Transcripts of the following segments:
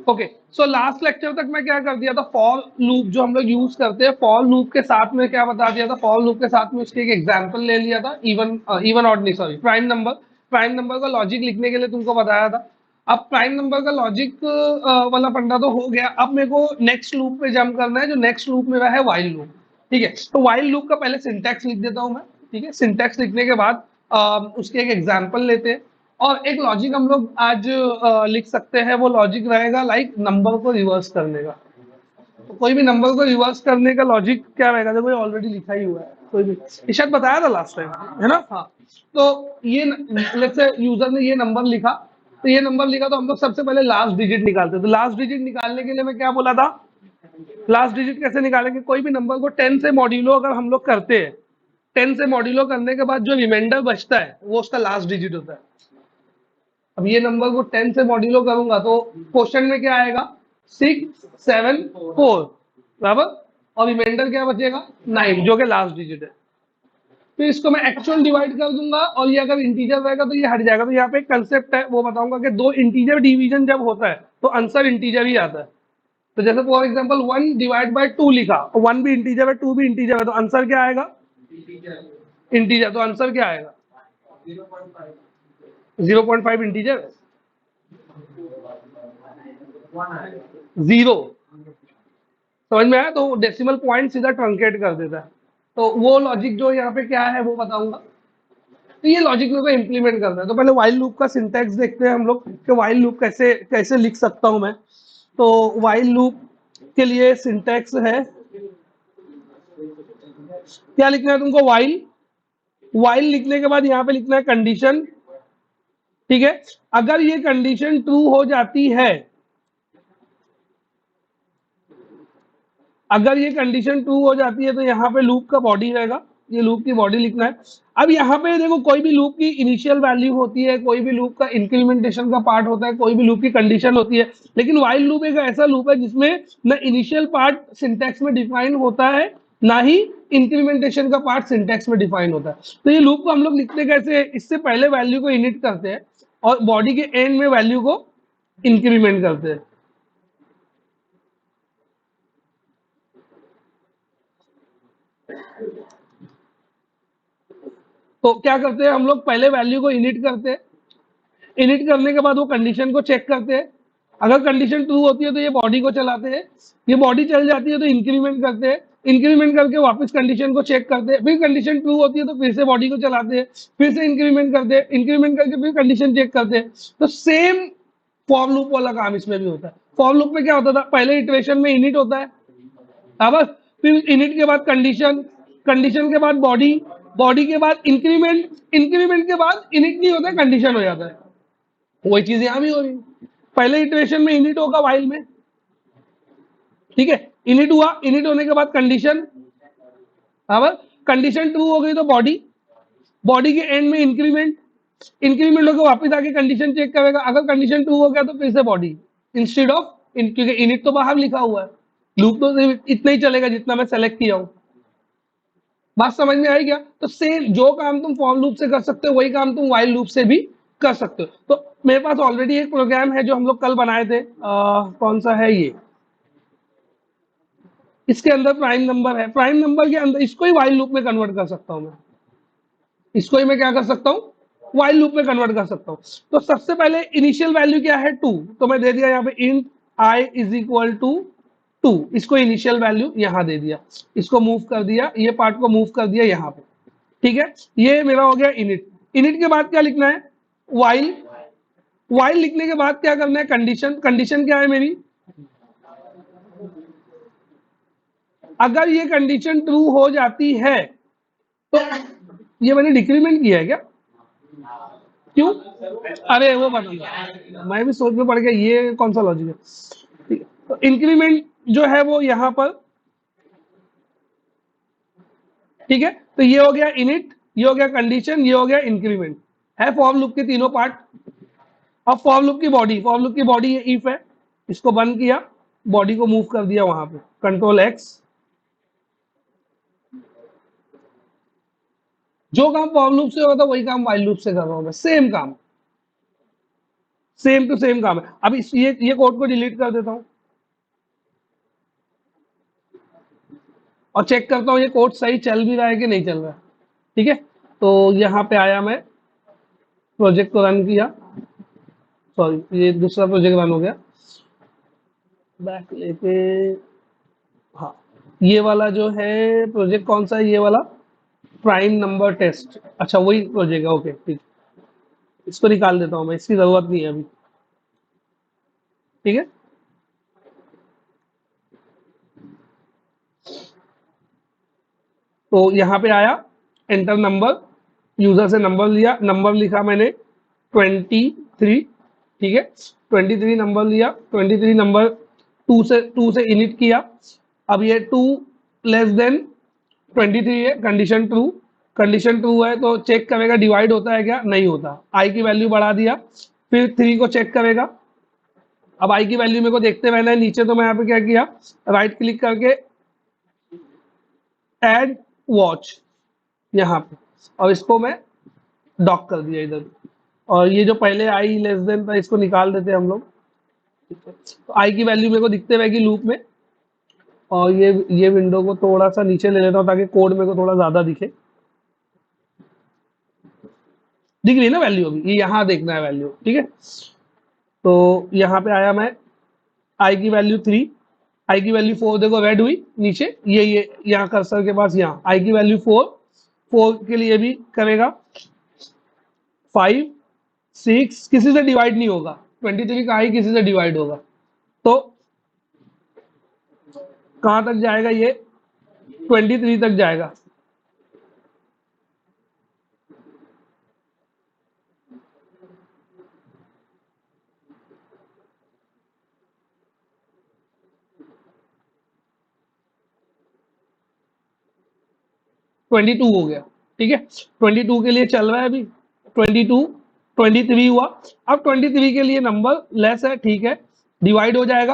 Okay, so last lecture तक मैं क्या कर दिया था, फॉर लूप जो हम लोग यूज करते हैं, फॉर लूप के साथ में क्या बता दिया था, फॉर लूप के साथ में उसके एक एग्जांपल ले लिया था, इवन इवन ऑड नहीं, सॉरी, प्राइम नंबर का लॉजिक लिखने के लिए तुमको बताया था। अब प्राइम नंबर का लॉजिक वाला फंडा तो हो गया, अब मेरे को नेक्स्ट लूप पे जंप करना है, जो नेक्स्ट लूप मेरा है वाइल लूप। ठीक है, तो वाइल लूप का पहले सिंटैक्स लिख देता हूं मैं। ठीक है, सिंटैक्स लिखने के बाद उसके एक एग्जांपल लेते हैं, और एक लॉजिक हम लोग आज लिख सकते हैं। वो लॉजिक रहेगा लाइक नंबर को रिवर्स करने का। तो कोई भी नंबर को रिवर्स करने का लॉजिक क्या रहेगा, देखो ये ऑलरेडी लिखा ही हुआ है, कोई भी ये शायद बताया था लास्ट टाइम, है ना? हाँ। तो ये लेट्स से यूजर ने ये नंबर लिखा, तो ये नंबर लिखा तो हम लोग सबसे पहले लास्ट डिजिट निकालते हैं। तो लास्ट डिजिट निकालने के लिए मैं क्या बोला था, लास्ट डिजिट कैसे निकालेंगे, कोई भी नंबर को 10 से मॉड्यूलो अगर हम लोग करते हैं, 10 से मॉड्यूलो करने के बाद जो रिमाइंडर बचता है वो उसका लास्ट डिजिट होता है। अब ये नंबर को 10 से मॉड्यूलो करूंगा तो क्वेश्चन में क्या आएगा, 674 बराबर, और रिमाइंडर क्या बचेगा 9, जो कि लास्ट डिजिट है। फिर इसको मैं एक्चुअल डिवाइड कर दूंगा, और ये अगर इंटीजर रहेगा तो ये हट जाएगा। तो यहाँ पे एक कंसेप्ट है वो बताऊंगा कि दो इंटीजर डिवीजन जब होता है तो आंसर इंटीजर ही आता है। तो जैसे फॉर एग्जाम्पल 1/2 लिखा, 1 भी इंटीजर है 2 भी इंटीजर है, तो आंसर क्या आएगा, इंटीजर। तो आंसर क्या आएगा, 0.5 इंटीजर, 0। समझ में आया? तो डेसिमल पॉइंट सीधा ट्रंकेट कर देता है। तो वो लॉजिक जो यहाँ पे क्या है वो बताऊंगा। तो ये लॉजिक मेरे को इम्प्लीमेंट करना है, तो पहले वाइल लूप का सिंटैक्स देखते हैं हम लोग कि वाइल लूप कैसे कैसे लिख सकता हूं मैं। तो वाइल लूप के लिए सिंटैक्स है, क्या लिखना है तुमको, वाइल। वाइल लिखने के बाद यहाँ पे लिखना है कंडीशन। ठीक है, अगर ये कंडीशन ट्रू हो जाती है, अगर ये कंडीशन ट्रू हो जाती है तो यहाँ पे लूप का बॉडी रहेगा, ये लूप की बॉडी लिखना है। अब यहाँ पे देखो, कोई भी लूप की इनिशियल वैल्यू होती है, कोई भी लूप का इंक्रीमेंटेशन का पार्ट होता है, कोई भी लूप की कंडीशन होती है, लेकिन वाइल लूप एक ऐसा लूप है जिसमें न इनिशियल पार्ट सिंटैक्स में डिफाइन होता है, ना ही इंक्रीमेंटेशन का पार्ट सिंटैक्स में डिफाइन होता है। तो ये लूप को हम लोग लिखते कैसे हैं, इससे पहले वैल्यू को इनिट करते हैं और बॉडी के एंड में वैल्यू को इंक्रीमेंट करते हैं। तो क्या करते हैं हम लोग, पहले वैल्यू को इनिट करते हैं, इनिट करने के बाद वो कंडीशन को चेक करते हैं। अगर कंडीशन ट्रू होती है तो ये बॉडी को चलाते हैं, ये बॉडी चल जाती है तो इंक्रीमेंट करते हैं, इंक्रीमेंट करके वापस कंडीशन को चेक करते हैं, फिर कंडीशन ट्रू होती है तो फिर से बॉडी को चलाते हैं, फिर से इंक्रीमेंट करते हैं, इंक्रीमेंट करके फिर कंडीशन चेक करते हैं। तो सेम फॉर लूप वाला काम इसमें भी होता है। फॉर लूप में क्या होता था, पहले इटरेशन में इनिट होता है, बस, फिर इनिट के बाद कंडीशन, कंडीशन के बाद बॉडी, बॉडी के बाद इंक्रीमेंट, इंक्रीमेंट के बाद इनिट नहीं होता है, कंडीशन हो जाता है। वही चीज यहां भी हो रही, पहले इटरेशन में इनिट होगा वाइल में। ठीक है, इनिट हुआ, इनिट होने के बाद कंडीशन, बराबर, कंडीशन ट्रू हो गई तो बॉडी, बॉडी के एंड में इंक्रीमेंट, इंक्रीमेंट होकर वापस आके कंडीशन चेक करेगा, अगर कंडीशन ट्रू हो गया तो फिर से बॉडी, इंस्टेड ऑफ क्योंकि इनिट तो बाहर लिखा हुआ है, लूप तो इतना ही चलेगा जितना मैं सेलेक्ट किया हूं। बात समझ में आई क्या? तो सेम जो काम तुम फॉर लूप से कर सकते हो वही काम तुम वाइल लूप से भी कर सकते हो। तो मेरे पास ऑलरेडी एक प्रोग्राम है जो हम लोग कल बनाए थे, कौन सा है ये, इसके अंदर प्राइम नंबर है, प्राइम नंबर के अंदर इसको ही वाइल लूप में कन्वर्ट कर सकता हूं मैं, इसको ही मैं क्या कर सकता हूं, वाइल लूप में कन्वर्ट कर सकता हूं। तो सबसे पहले इनिशियल वैल्यू क्या है, 2, तो मैं दे दिया यहाँ पे int i is equal to 2, इसको इनिशियल वैल्यू यहां दे दिया, इसको मूव कर दिया, ये पार्ट को मूव कर दिया यहाँ पे। ठीक है, ये मेरा हो गया इनिट। इनिट के बाद क्या लिखना है, वाइल। वाइल लिखने के बाद क्या करना है, कंडीशन। कंडीशन क्या है मेरी, अगर ये कंडीशन ट्रू हो जाती है तो, ये मैंने डिक्रीमेंट किया है क्या, क्यों, अरे वो बता, मैं भी सोच में पड़ गया ये कौन सा लॉजिक है। ठीक है, तो इंक्रीमेंट जो है वो यहां पर, ठीक है, तो ये हो गया इनिट, ये हो गया कंडीशन, ये हो गया इंक्रीमेंट, है फॉर लूप के तीनों पार्ट। अब फॉर लूप की बॉडी, फॉर लूप की बॉडी ये इफ है, इसको बंद किया, बॉडी को मूव कर दिया वहां पे, कंट्रोल एक्स। जो काम फॉर लूप से होता वही काम वाइल लूप से कर रहा हूं मैं, सेम काम, सेम टू सेम काम है। अब ये कोड को डिलीट कर देता हूं और चेक करता हूं ये कोड सही चल भी रहा है कि नहीं चल रहा है। ठीक है, तो यहाँ पे आया, मैं प्रोजेक्ट को रन किया, सॉरी ये दूसरा प्रोजेक्ट रन हो गया, बैक लेके, हाँ ये वाला जो है प्रोजेक्ट कौन सा है, ये वाला प्राइम नंबर टेस्ट, अच्छा वही प्रोजेक्ट है, ओके ठीक, इसको निकाल देता हूँ मैं, इसकी जरूरत नहीं है अभी। ठीक है, तो यहाँ पे आया एंटर नंबर, यूजर से नंबर लिया, नंबर लिखा मैंने 23, ठीक है 23 नंबर लिया, 23 नंबर टू से इनिट किया। अब ये 2 लेस देन 23 है, कंडीशन ट्रू है तो चेक करेगा डिवाइड होता है क्या, नहीं होता, आई की वैल्यू बढ़ा दिया, फिर 3 को चेक करेगा। अब आई की वैल्यू मेरे को देखते रहना है नीचे, तो मैं यहाँ पे क्या किया, राइट क्लिक करके ऐड वॉच यहाँ पे, और इसको मैं डॉक कर दिया इधर, और ये जो पहले आई लेस देन था इसको निकाल देते हैं हम लोग। तो आई की वैल्यू मेरे को दिखते रहेगी लूप में, और ये विंडो को थोड़ा सा नीचे ले लेता हूँ ताकि कोड मेरे को थोड़ा ज्यादा दिखे, दिख रही है ना वैल्यू, अभी ये यहाँ देखना है वैल्यू। ठीक है, तो यहाँ पे आया मैं, आई की वैल्यू 3, आई की वैल्यू 4 देखो रेड हुई नीचे, ये यहाँ कर्सर के पास, यहाँ आई की वैल्यू 4 के लिए भी करेगा 5 6, किसी से डिवाइड नहीं होगा, 23 का आई किसी से डिवाइड होगा, तो कहां तक जाएगा ये, 23 तक जाएगा। ट्वेंटी टू हो गया, ठीक है 22 के लिए चल रहा है अभी, 22 23 हुआ। अब 23 के लिए नंबर लेस है, ठीक है डिवाइड हो जाएगा,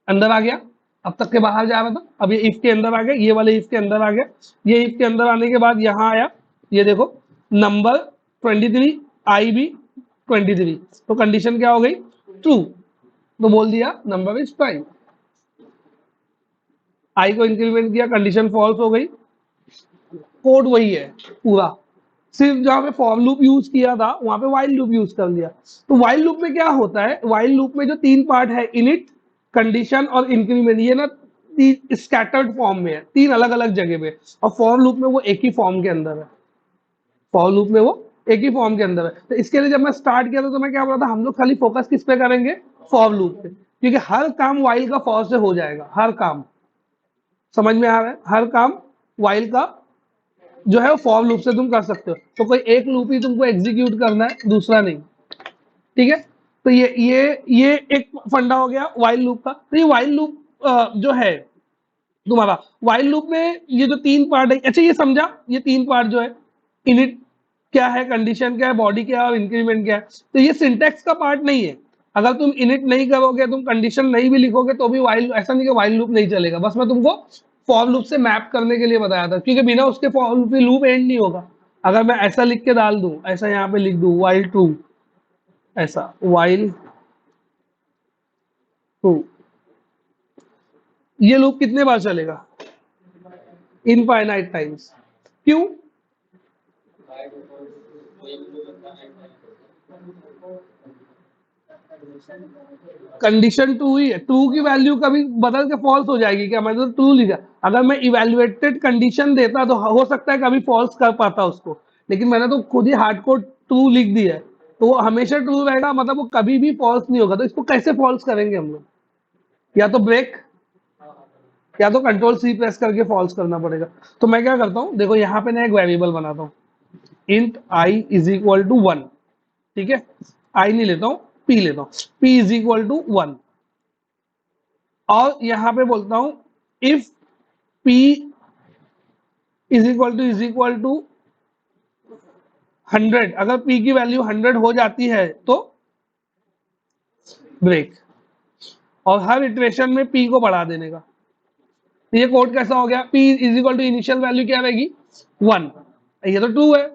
अंदर आ गया, अब तक के बाहर जा रहा था, अब ये इफ के अंदर आ गया, ये वाले इफ के अंदर आ गया, ये इफ के अंदर आने के बाद यहाँ आया, ये देखो नंबर 23, आई भी 23, तो कंडीशन क्या हो गई, ट्रू, तो बोल दिया नंबर इज प्राइम, आई को इंक्रीमेंट किया, कंडीशन फॉल्स हो गई, कोड वही है पूरा, सिर्फ जहां पे फॉर लूप यूज किया था वहां पे वाइल लूप यूज कर लिया। तो वाइल लूप में क्या होता है, वाइल लूप में जो 3 पार्ट है, इनिट, कंडीशन और इंक्रीमेंट, ये ना स्कैटर्ड फॉर्म में है, 3 अलग अलग जगह पे, और फॉर लूप में वो एक ही फॉर्म के अंदर है, फॉर लूप में वो एक ही फॉर्म के अंदर है। तो इसके लिए जब मैं स्टार्ट किया था तो मैं क्या बोला था, हम लोग खाली फोकस किस पे करेंगे, फॉर लूप पे, क्योंकि हर काम वाइल का फॉर से हो जाएगा, हर काम, समझ में आ रहा है, हर काम वाइल का जो है वो फॉर लूप से तुम कर सकते हो, तो कोई एक लूप ही तुमको एग्जीक्यूट करना है, दूसरा नहीं। ठीक है, तो ये एक फंडा हो गया वाइल लूप का। तो ये वाइल लूप जो है तुम्हारा, वाइल लूप में ये जो 3 पार्ट है, अच्छा ये समझा, ये 3 पार्ट जो है, इनिट क्या है, कंडीशन क्या है, बॉडी क्या है और इंक्रीमेंट क्या है, तो ये सिंटेक्स का पार्ट नहीं है। अगर तुम इनिट नहीं करोगे, तुम कंडीशन नहीं भी लिखोगे तो भी वाइल, ऐसा नहीं कि वाइल लूप नहीं चलेगा, बस मैं तुमको फॉर लूप से मैप करने के लिए बताया था, क्योंकि बिना उसके फॉर लूप एंड नहीं होगा। अगर मैं ऐसा लिख के डाल दूं, ऐसा यहाँ पे लिख दूं वाइल ट्रू, ऐसा वाइल ट्रू, ये लूप कितने बार चलेगा, इनफाइनाइट टाइम्स, क्यों, कंडीशन ट्रू ही है, ट्रू की वैल्यू कभी बदल के फॉल्स हो जाएगी क्या, मैंने तो ट्रू लिखा, अगर मैं इवेल्युएटेड कंडीशन देता तो हो सकता है कभी फॉल्स कर पाता उसको, लेकिन मैंने तो खुद ही हार्ड कोड ट्रू लिख दिया है, तो वो हमेशा ट्रू रहेगा, मतलब वो कभी भी फॉल्स नहीं होगा। तो इसको कैसे फॉल्स करेंगे हम लोग, या तो ब्रेक, या तो कंट्रोल सी प्रेस करके फॉल्स करना पड़ेगा। तो मैं क्या करता हूँ, देखो यहाँ पे मैं एक वेरिएबल बनाता हूँ, int i is equal to 1, ठीक है आई नहीं लेता हूँ, पी लेता हूँ, पी इज इक्वल टू 1, और यहां पे बोलता हूं if P is equal to 100, अगर P की वैल्यू 100 हो जाती है तो ब्रेक, और हर इटरेशन में P को बढ़ा देने का। तो ये कोड कैसा हो गया, P is equal to initial value क्या रहेगी 1, ये तो ट्रू है,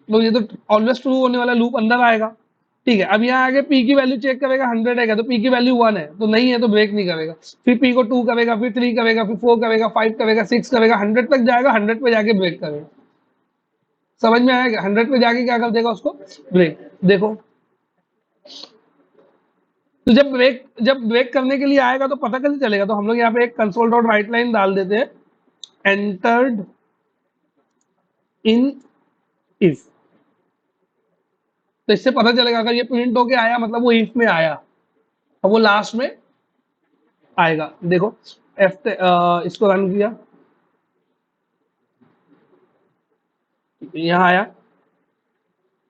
तो ये तो ऑलवेज ट्रू होने वाला लूप अंदर आएगा। ठीक है, अब यहाँ आगे पी की वैल्यू चेक करेगा, 100 है तो पी की वैल्यू 1 है, तो नहीं है तो ब्रेक नहीं करेगा। फिर पी को 2 करेगा, फिर 3 करेगा, फिर 4 करेगा, 5 करेगा, 6 करेगा, 100 तक जाएगा, 100 पे जाके ब्रेक करेगा। समझ में आएगा? 100 पे जाके क्या कर देगा उसको? ब्रेक। देखो, तो जब ब्रेक करने के लिए आएगा तो पता कैसे चलेगा? तो हम लोग यहाँ पे एक कंसोल डॉट राइट लाइन डाल देते हैं, एंटर्ड इन इफ। तो इससे पता चलेगा अगर ये प्रिंट होके आया मतलब वो इफ में आया, और वो लास्ट में आएगा। देखो इसको रन किया, यहाँ आया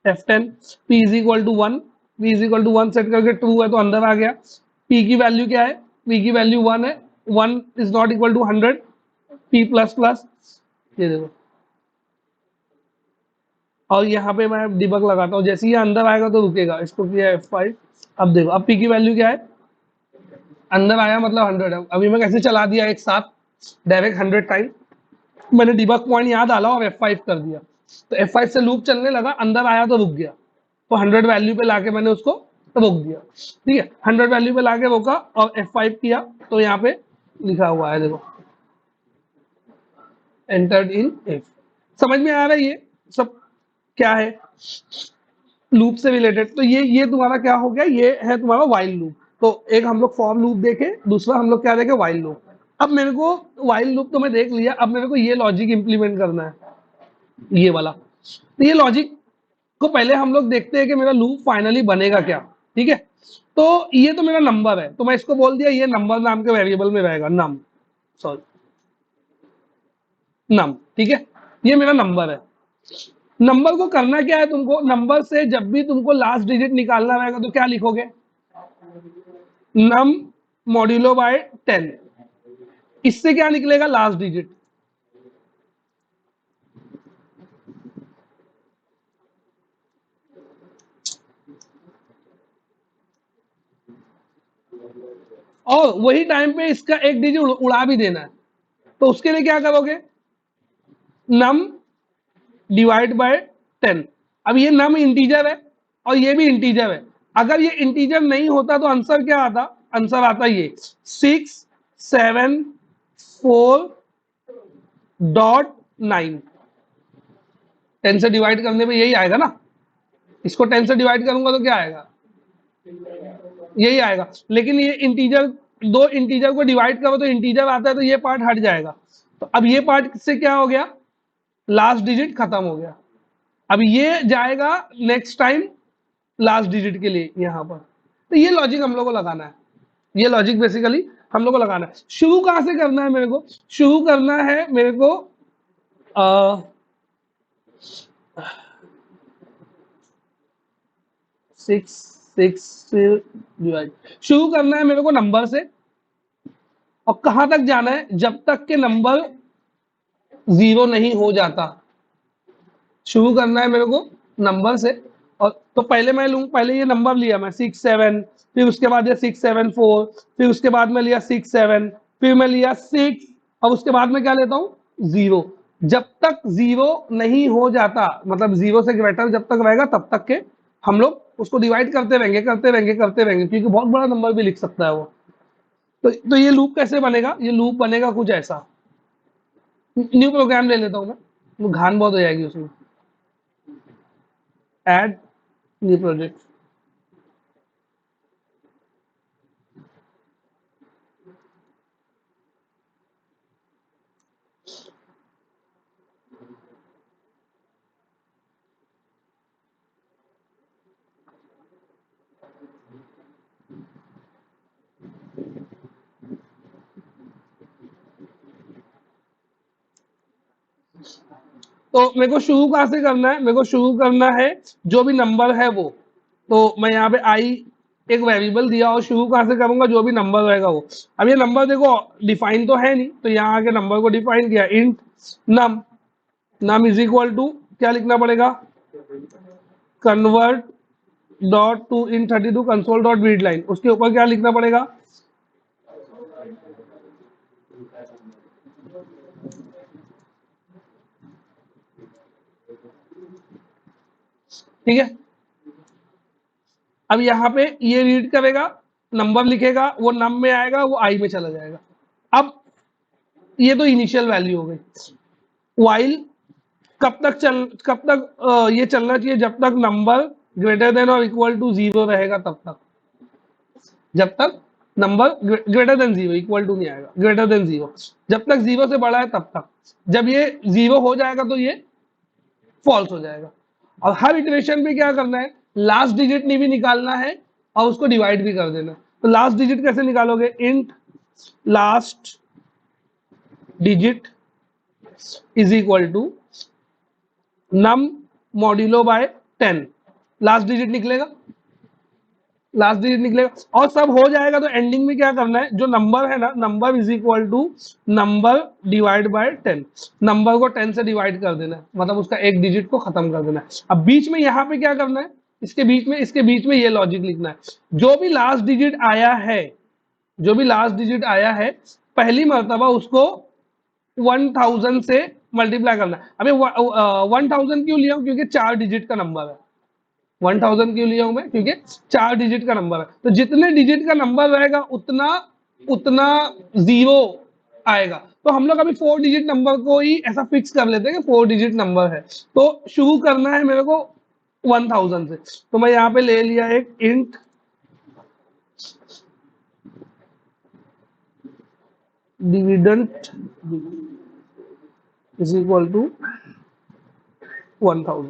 F10, P is equal to 1, P is equal to 1 set करके ट्रू है तो अंदर आ गया। P की वैल्यू क्या है? P की वैल्यू 1 है, 1 is not equal to 100, P plus plus, ये देखो। और यहाँ पे मैं डिबग लगाता हूँ, जैसे ही ये अंदर आएगा तो रुकेगा। इसको किया F5, अब देखो अब P की वैल्यू क्या है? अंदर आया मतलब 100 है। अभी मैं कैसे चला दिया एक साथ डायरेक्ट 100 टाइम, मैंने डिबग पॉइंट यहाँ डाला और F5 कर दिया, तो F5 से लूप चलने लगा, अंदर आया तो रुक गया, तो 100 वैल्यू पे लाके मैंने उसको रोक दिया। ठीक है, 100 वैल्यू पे लाके रोका और F5 किया, तो यहाँ पे लिखा हुआ है देखो, एंटर्ड इन इफ। समझ में आ रहा है ये सब क्या है लूप से रिलेटेड? तो ये तुम्हारा क्या हो गया? ये है तुम्हारा वाइल लूप। तो एक हम लोग फॉर लूप देखे, दूसरा हम लोग क्या देखे? While loop. अब मेरे को वाइल लूप तो मैं देख लिया, अब मेरे को ये लॉजिक इंप्लीमेंट करना है, ये वाला। तो ये लॉजिक को पहले हम लोग देखते हैं कि मेरा लूप फाइनली बनेगा क्या। ठीक है, तो ये तो मेरा नंबर है, तो मैं इसको बोल दिया ये नंबर नाम के वेरिएबल में रहेगा, नम, सॉरी नम। ठीक है, ये मेरा नंबर है। नंबर को करना क्या है तुमको? नंबर से जब भी तुमको लास्ट डिजिट निकालना रहेगा तो क्या लिखोगे? नम मॉड्यूलो बाय 10। इससे क्या निकलेगा? Last digit. और वही टाइम पे इसका एक डिजिट उड़ा भी देना है, तो उसके लिए क्या करोगे? नम डिवाइड बाय 10। अब ये नम इंटीजर है और ये भी इंटीजर है, अगर ये इंटीजर नहीं होता तो आंसर क्या आता? आंसर आता ये 674.9। 10 से डिवाइड करने पे यही आएगा ना, इसको 10 से डिवाइड करूंगा तो क्या आएगा? यही आएगा। लेकिन ये इंटीजर, दो इंटीजर को डिवाइड करो तो इंटीजर आता है, तो ये पार्ट हट जाएगा। तो अब ये पार्ट से क्या हो गया? लास्ट डिजिट खत्म हो गया। अब ये जाएगा नेक्स्ट टाइम लास्ट डिजिट के लिए यहाँ पर। तो ये लॉजिक हम लोग को लगाना है, ये लॉजिक बेसिकली हम लोग को लगाना है। शुरू कहाँ से करना है मेरे को? शुरू करना है मेरे को 6 से डिवाइड, शुरू करना है मेरे को नंबर से, और कहां तक जाना है? जब तक के नंबर 0 नहीं हो जाता। शुरू करना है मेरे को नंबर से, और तो पहले मैं लूँ, पहले ये नंबर लिया मैं 6 7, फिर उसके बाद ये 6 7 4, फिर उसके बाद में लिया 6 7, फिर मैं लिया 6, और उसके बाद में क्या लेता हूँ? 0। जब तक 0 नहीं हो जाता, मतलब 0 से ग्रेटर जब तक रहेगा तब तक के हम लोग उसको डिवाइड करते रहेंगे करते रहेंगे करते रहेंगे, क्योंकि बहुत बड़ा नंबर भी लिख सकता है वो। तो ये लूप कैसे बनेगा? ये लूप बनेगा कुछ ऐसा, न्यू प्रोग्राम ले लेता हूँ मैं, वो घान बहुत हो जाएगी उसमें। Add new project. तो मेरे को शुरू कहाँ से करना है? मेरे को शुरू करना है जो भी नंबर है वो, तो मैं यहाँ पे आई एक वेरिएबल दिया, और शुरू कहाँ से करूंगा? जो भी नंबर रहेगा वो। अब ये नंबर देखो डिफाइन तो है नहीं, तो यहाँ आके नंबर को डिफाइन किया, int num. Num is equal to क्या लिखना पड़ेगा? Convert dot to int 32 console dot read line, उसके ऊपर क्या लिखना पड़ेगा? ठीक है, अब यहाँ पे ये रीड करेगा, नंबर लिखेगा, वो नम में आएगा, वो आई में चला जाएगा। अब ये तो इनिशियल वैल्यू हो गई। वाइल कब तक ये चलना चाहिए, जब तक नंबर ग्रेटर देन और इक्वल टू 0 रहेगा तब तक। जब तक number greater than 0, equal to नहीं आएगा, ग्रेटर देन 0, जब तक 0 से बड़ा है तब तक। जब ये 0 हो जाएगा तो ये फॉल्स हो जाएगा। और हर इटरेशन पे क्या करना है, लास्ट डिजिट नहीं भी निकालना है और उसको डिवाइड भी कर देना। तो लास्ट डिजिट कैसे निकालोगे, int last digit is equal to num modulo by 10। Last digit निकलेगा, लास्ट डिजिट निकलेगा और सब हो जाएगा। तो एंडिंग में क्या करना है, जो नंबर है ना, number is equal to number divide by 10। Number को 10 से डिवाइड कर देना है, मतलब उसका एक डिजिट को खत्म कर देना है। अब बीच में यहाँ पे क्या करना है, इसके बीच में ये लॉजिक लिखना है। जो भी लास्ट डिजिट आया है, जो भी लास्ट डिजिट आया है, पहली मर्तबा उसको 1000 से मल्टीप्लाई करना है। अभी 1000 क्यों लिया हूं, क्योंकि 4 डिजिट का नंबर है। 1000 क्यों लिया हूं मैं, क्योंकि 4 डिजिट का नंबर है। तो जितने डिजिट का नंबर रहेगा उतना उतना 0 आएगा। तो हम लोग अभी 4 डिजिट नंबर को ही ऐसा फिक्स कर लेते हैं कि 4 डिजिट नंबर है। तो शुरू करना है मेरे को 1000 से। तो मैं यहाँ पे ले लिया एक int dividend is equal to 1000,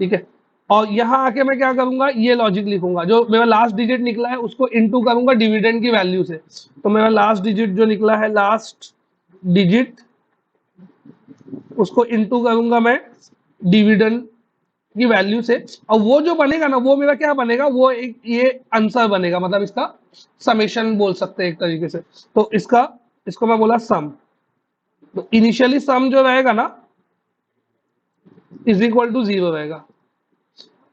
ठीक है। और यहाँ आके मैं क्या करूंगा, ये लॉजिक लिखूंगा, जो मेरा लास्ट डिजिट निकला है उसको इनटू करूंगा डिविडेंड की वैल्यू से। तो मेरा लास्ट डिजिट जो निकला है, लास्ट डिजिट, उसको इनटू करूंगा मैं डिविडेंड की वैल्यू से। और वो जो बनेगा ना, वो मेरा क्या बनेगा, वो एक ये आंसर बनेगा, मतलब इसका समेशन बोल सकते हैं एक तरीके से। तो इसको मैं बोला सम। तो इनिशियली सम जो रहेगा ना इज इक्वल टू 0 रहेगा।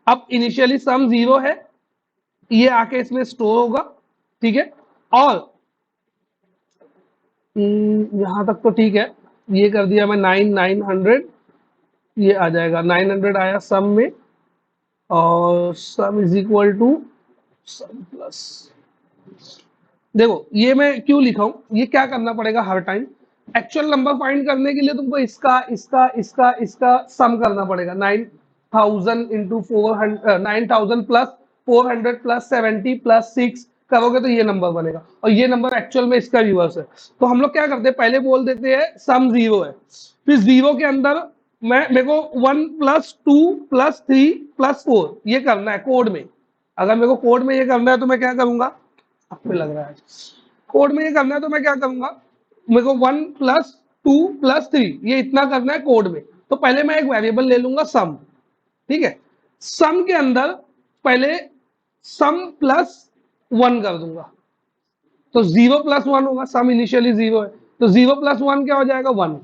अब इनिशियली सम 0 है, ये आके इसमें स्टोर होगा, ठीक है। और यहां तक तो ठीक है, ये कर दिया मैं 900, ये आ जाएगा 900 आया सम में। और sum is equal to sum plus, देखो ये मैं क्यों लिखा हूं, ये क्या करना पड़ेगा हर टाइम, एक्चुअल नंबर फाइंड करने के लिए तुमको इसका सम करना पड़ेगा। 9000 इंटू 400, 9000 प्लस 400 प्लस 70 प्लस 6 करोगे तो ये नंबर बनेगा। और ये नंबर एक्चुअल में इसका रिवर्स है। तो हम लोग क्या करते हैं, पहले बोल देते हैं सम 0 है, फिर 0 के अंदर मेरे को 1 प्लस 2 प्लस 3 प्लस 4 ये करना है कोड में। अगर मेरे को कोड में ये करना है तो मैं क्या करूंगा, आपको लग रहा है कोड में ये करना है तो मैं क्या करूंगा, मेरे को 1 प्लस 2 प्लस 3 ये इतना करना है कोड में। तो पहले मैं एक वेरिएबल ले लूंगा सम, ठीक है। सम के अंदर पहले सम प्लस 1 कर दूंगा, तो 0 प्लस 1 होगा, सम इनिशियली 0 है, तो 0 प्लस 1 क्या हो जाएगा 1।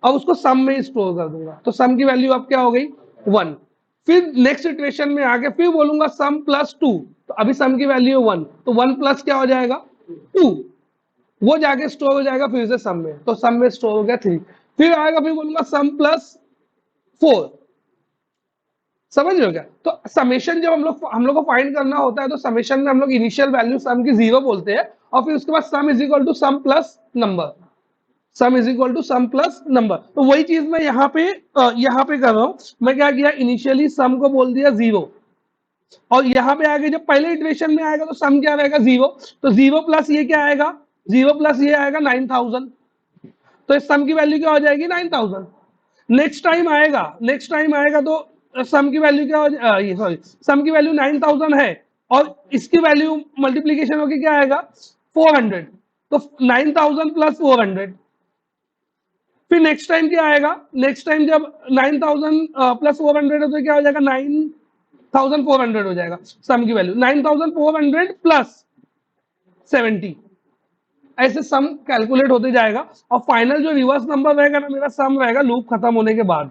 अब उसको सम में स्टोर कर दूंगा, तो सम की वैल्यू अब क्या हो गई 1। फिर नेक्स्ट इटरेशन में आके फिर बोलूंगा सम प्लस 2, तो अभी सम की वैल्यू 1, तो 1 प्लस क्या हो जाएगा 2, वो जाके स्टोर हो जाएगा फिर से सम में, तो सम में स्टोर हो गया 3। फिर आएगा, फिर बोलूंगा सम प्लस 4, समझ रहे हो क्या। तो समेशन जब हम लोग को फाइंड करना होता है, तो समेशन में हम लोग इनिशियल वैल्यू सम की 0 बोलते हैं, और फिर उसके बाद sum is equal to sum plus number, sum is equal to sum plus number. तो वही चीज मैं यहाँ पे कर रहा हूं। मैं क्या किया, इनिशियली सम को बोल दिया 0, और यहाँ पे आगे जब पहले इटरेशन में आएगा तो सम क्या रहेगा 0, तो 0 प्लस ये क्या आएगा, 0 प्लस ये आएगा 9000, तो इस सम की वैल्यू क्या हो जाएगी 9000। नेक्स्ट टाइम आएगा तो सम की वैल्यू क्या हो ये सॉरी सम की वैल्यू 9000 है, और इसकी वैल्यू मल्टीप्लीकेशन होकर क्या आएगा 400, तो 9000 प्लस 400। फिर नेक्स्ट टाइम क्या आएगा, नेक्स्ट टाइम जब 9000 प्लस 400 है तो क्या हो जाएगा 9400 हो जाएगा सम की वैल्यू, 9400 प्लस 70, ऐसे सम कैलकुलेट होते जाएगा। और फाइनल जो रिवर्स नंबर रहेगा ना मेरा सम रहेगा लूप खत्म होने के बाद।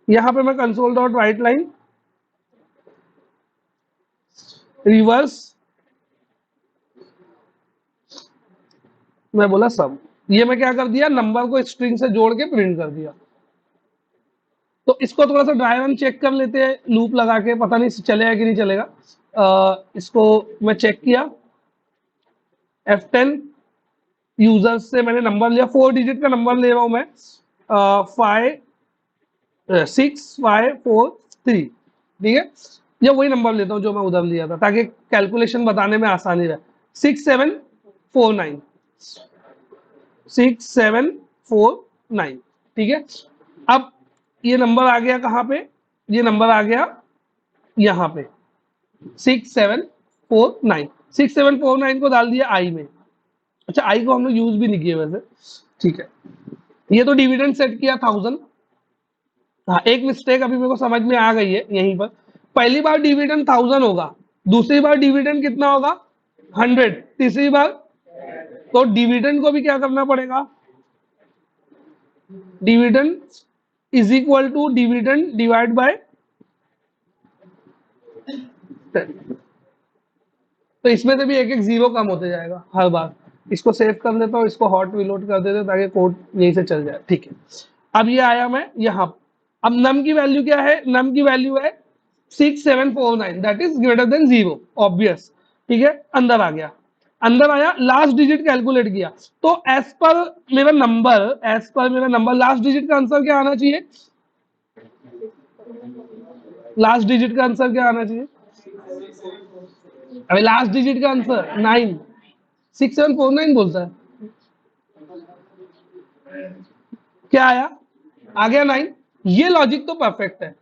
यहां पे मैं console dot right line reverse, मैं बोला सम, ये मैं क्या कर दिया, नंबर को स्ट्रिंग से जोड़ के प्रिंट कर दिया। तो इसको थोड़ा सा ड्राई रन चेक कर लेते हैं लूप लगा के, पता नहीं चलेगा कि नहीं चलेगा। इसको मैं चेक किया, F10 यूजर्स से मैंने नंबर लिया, 4 डिजिट का नंबर ले रहा हूं मैं, 56543, ठीक है। या वही नंबर लेता हूं जो मैं उधर लिया था ताकि कैलकुलेशन बताने में आसानी रहे। 6749, 6749, ठीक है। अब ये नंबर आ गया कहाँ पे, ये नंबर आ गया यहाँ पे 6749, 6749 को डाल दिया आई में। अच्छा, आई को हम लोग यूज भी नहीं किए वैसे, ठीक है। ये तो डिविडेंड सेट किया 1000। हाँ, एक मिस्टेक अभी मेरे को समझ में आ गई है यहीं पर। पहली बार डिविडेंड 1000 होगा, दूसरी बार डिविडेंड कितना होगा 100, तीसरी बार, तो डिविडेंड को भी क्या करना पड़ेगा, dividend is equal to dividend divide by 10। तो इसमें से भी एक एक जीरो कम होते जाएगा हर बार। इसको सेव कर लेता हूँ, इसको हॉट रिलोड कर देते ताकि कोड यहीं से चल जाए, ठीक है। अब ये आया मैं यहाँ, अब नम की वैल्यू क्या है, नम की वैल्यू है 6749, that is greater than 0, obvious, ठीक है। अंदर आ गया, अंदर आया, लास्ट डिजिट कैलकुलेट किया, तो एज पर मेरा नंबर लास्ट डिजिट का आंसर क्या आना चाहिए, लास्ट डिजिट का आंसर क्या आना चाहिए, अभी लास्ट डिजिट का आंसर 9, 6749 बोलता है, क्या आया, आ गया 9। ये लॉजिक तो परफेक्ट है।